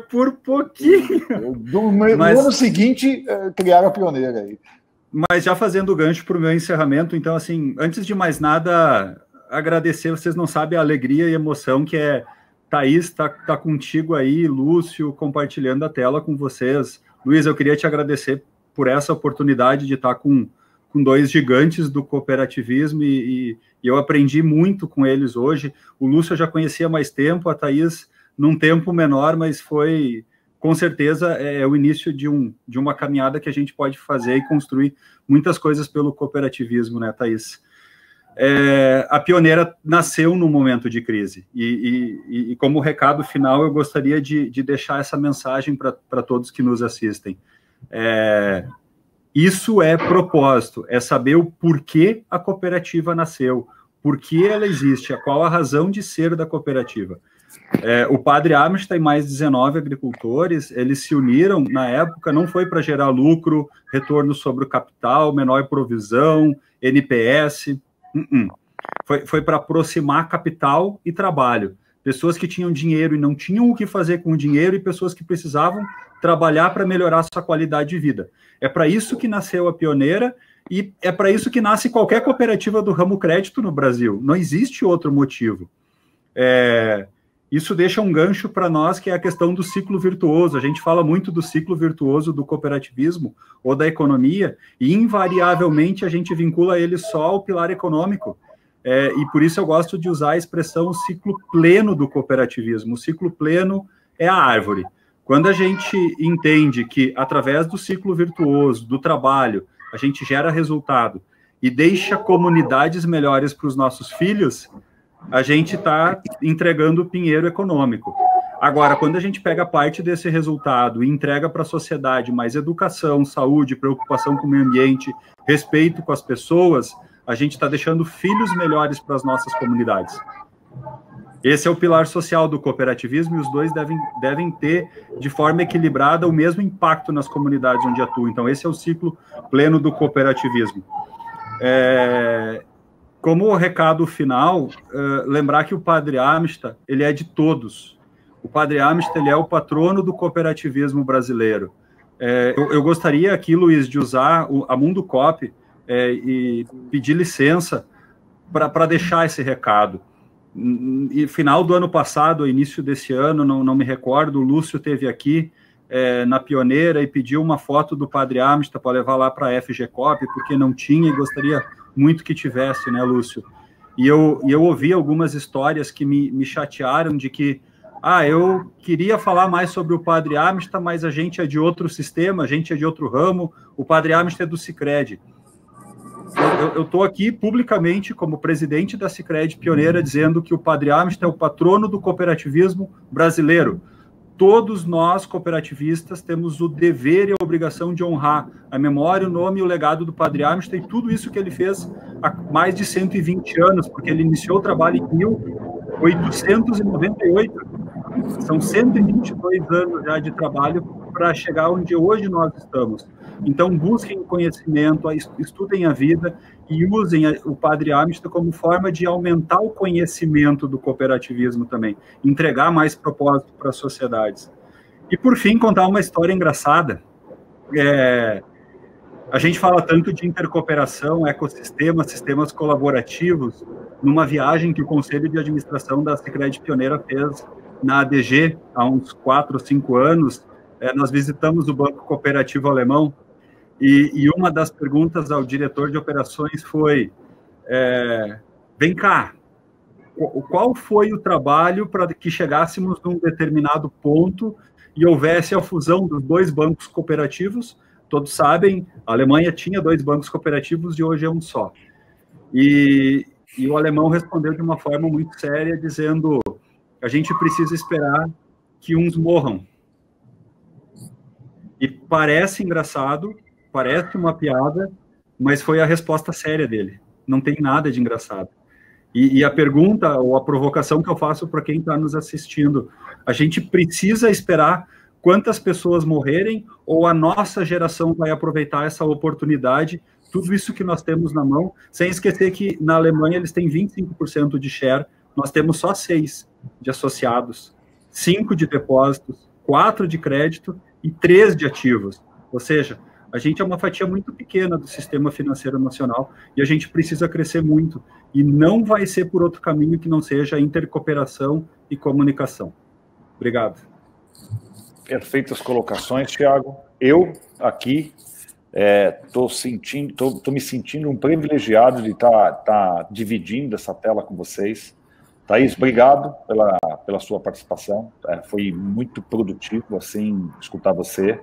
Por pouquinho. No ano seguinte, criaram a Pioneira aí. Mas já fazendo o gancho para o meu encerramento, então, assim, antes de mais nada, agradecer, vocês não sabem a alegria e emoção que é Thaís tá contigo aí, Lúcio, compartilhando a tela com vocês. Luiz, eu queria te agradecer por essa oportunidade de estar com dois gigantes do cooperativismo e eu aprendi muito com eles hoje. O Lúcio eu já conhecia há mais tempo, a Thaís num tempo menor, mas foi, com certeza, o início de uma caminhada que a gente pode fazer e construir muitas coisas pelo cooperativismo, né, Thaís? A Pioneira nasceu num momento de crise e como recado final, eu gostaria de deixar essa mensagem para todos que nos assistem. Isso é propósito, é saber o porquê a cooperativa nasceu, por que ela existe, qual a razão de ser da cooperativa. O Padre Amsterdam e mais 19 agricultores, eles se uniram, na época, não foi para gerar lucro, retorno sobre o capital, menor provisão, NPS, foi para aproximar capital e trabalho. Pessoas que tinham dinheiro e não tinham o que fazer com o dinheiro e pessoas que precisavam trabalhar para melhorar sua qualidade de vida. É para isso que nasceu a Pioneira e é para isso que nasce qualquer cooperativa do ramo crédito no Brasil. Não existe outro motivo. Isso deixa um gancho para nós, que é a questão do ciclo virtuoso. A gente fala muito do ciclo virtuoso do cooperativismo ou da economia, e invariavelmente a gente vincula ele só ao pilar econômico. E por isso eu gosto de usar a expressão ciclo pleno do cooperativismo. O ciclo pleno é a árvore. Quando a gente entende que, através do ciclo virtuoso, do trabalho, a gente gera resultado e deixa comunidades melhores para os nossos filhos, a gente está entregando o pinheiro econômico. Agora, quando a gente pega parte desse resultado e entrega para a sociedade mais educação, saúde, preocupação com o meio ambiente, respeito com as pessoas, a gente está deixando filhos melhores para as nossas comunidades. Esse é o pilar social do cooperativismo e os dois devem ter, de forma equilibrada, o mesmo impacto nas comunidades onde atuam. Então, esse é o ciclo pleno do cooperativismo. Como recado final, lembrar que o Padre Amistad, ele é de todos. O Padre Amistad, ele é o patrono do cooperativismo brasileiro. Eu gostaria aqui, Luiz, de usar a Mundo Coop e pedir licença para deixar esse recado. E final do ano passado, início desse ano, não me recordo, o Lúcio esteve aqui na Pioneira e pediu uma foto do Padre Amistad para levar lá para a FGCOP, porque não tinha e gostaria muito que tivesse, né, Lúcio? E eu ouvi algumas histórias que me chatearam de que eu queria falar mais sobre o Padre Amistad, mas a gente é de outro sistema, a gente é de outro ramo, o Padre Amistad é do Sicredi. Eu estou aqui publicamente, como presidente da Sicredi Pioneira, dizendo que o Padre Amistad é o patrono do cooperativismo brasileiro. Todos nós, cooperativistas, temos o dever e a obrigação de honrar a memória, o nome e o legado do Padre Amistad e tudo isso que ele fez há mais de 120 anos, porque ele iniciou o trabalho em 1898. São 122 anos já de trabalho para chegar onde hoje nós estamos. Então, busquem conhecimento, estudem a vida e usem o Padre Amistad como forma de aumentar o conhecimento do cooperativismo também, entregar mais propósito para as sociedades. E, por fim, contar uma história engraçada. A gente fala tanto de intercooperação, ecossistema, sistemas colaborativos, numa viagem que o Conselho de Administração da Sicredi Pioneira fez na ADG há uns 4 ou 5 anos. Nós visitamos o Banco Cooperativo Alemão e uma das perguntas ao diretor de operações foi: vem cá, qual foi o trabalho para que chegássemos num determinado ponto e houvesse a fusão dos 2 bancos cooperativos? Todos sabem, a Alemanha tinha 2 bancos cooperativos e hoje é um só. E o alemão respondeu de uma forma muito séria, dizendo: a gente precisa esperar que uns morram. E parece engraçado, parece uma piada, mas foi a resposta séria dele. Não tem nada de engraçado. E a pergunta ou a provocação que eu faço para quem está nos assistindo: a gente precisa esperar quantas pessoas morrerem ou a nossa geração vai aproveitar essa oportunidade, tudo isso que nós temos na mão, sem esquecer que na Alemanha eles têm 25% de share, nós temos só 6 de associados, 5 de depósitos, 4 de crédito e 3 de ativos. Ou seja, a gente é uma fatia muito pequena do sistema financeiro nacional e a gente precisa crescer muito. E não vai ser por outro caminho que não seja intercooperação e comunicação. Obrigado. Perfeitas colocações, Thiago. Eu, aqui, estou me sentindo um privilegiado de estar dividindo essa tela com vocês. Thaís, obrigado pela sua participação. Foi muito produtivo, assim, escutar você.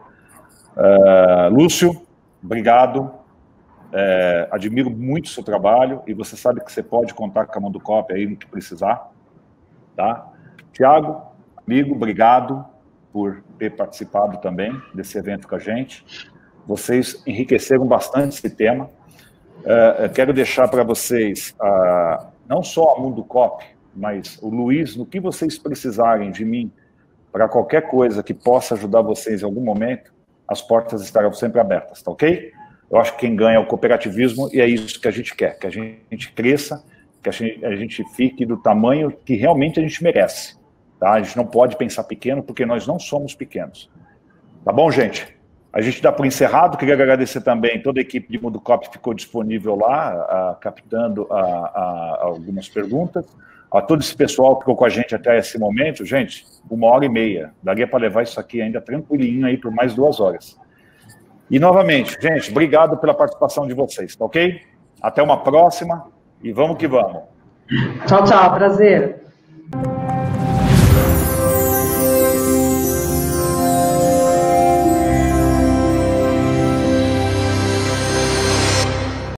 Lúcio, obrigado. Admiro muito o seu trabalho e você sabe que você pode contar com a Mundo Coop aí no que precisar. Tá? Thiago, amigo, obrigado por ter participado também desse evento com a gente. Vocês enriqueceram bastante esse tema. Quero deixar para vocês não só a Mundo Coop, mas o Luiz, no que vocês precisarem de mim, para qualquer coisa que possa ajudar vocês em algum momento, as portas estarão sempre abertas, tá ok? Eu acho que quem ganha é o cooperativismo e é isso que a gente quer, que a gente cresça, que a gente fique do tamanho que realmente a gente merece, tá? A gente não pode pensar pequeno, porque nós não somos pequenos. Tá bom, gente? A gente dá por encerrado. Queria agradecer também toda a equipe de Mundo Coop que ficou disponível lá, captando algumas perguntas. A todo esse pessoal que ficou com a gente até esse momento, gente, 1h30. Daria para levar isso aqui ainda tranquilinho aí por mais 2 horas. E, novamente, gente, obrigado pela participação de vocês, tá ok? Até uma próxima e vamos que vamos. Tchau, tchau. Prazer.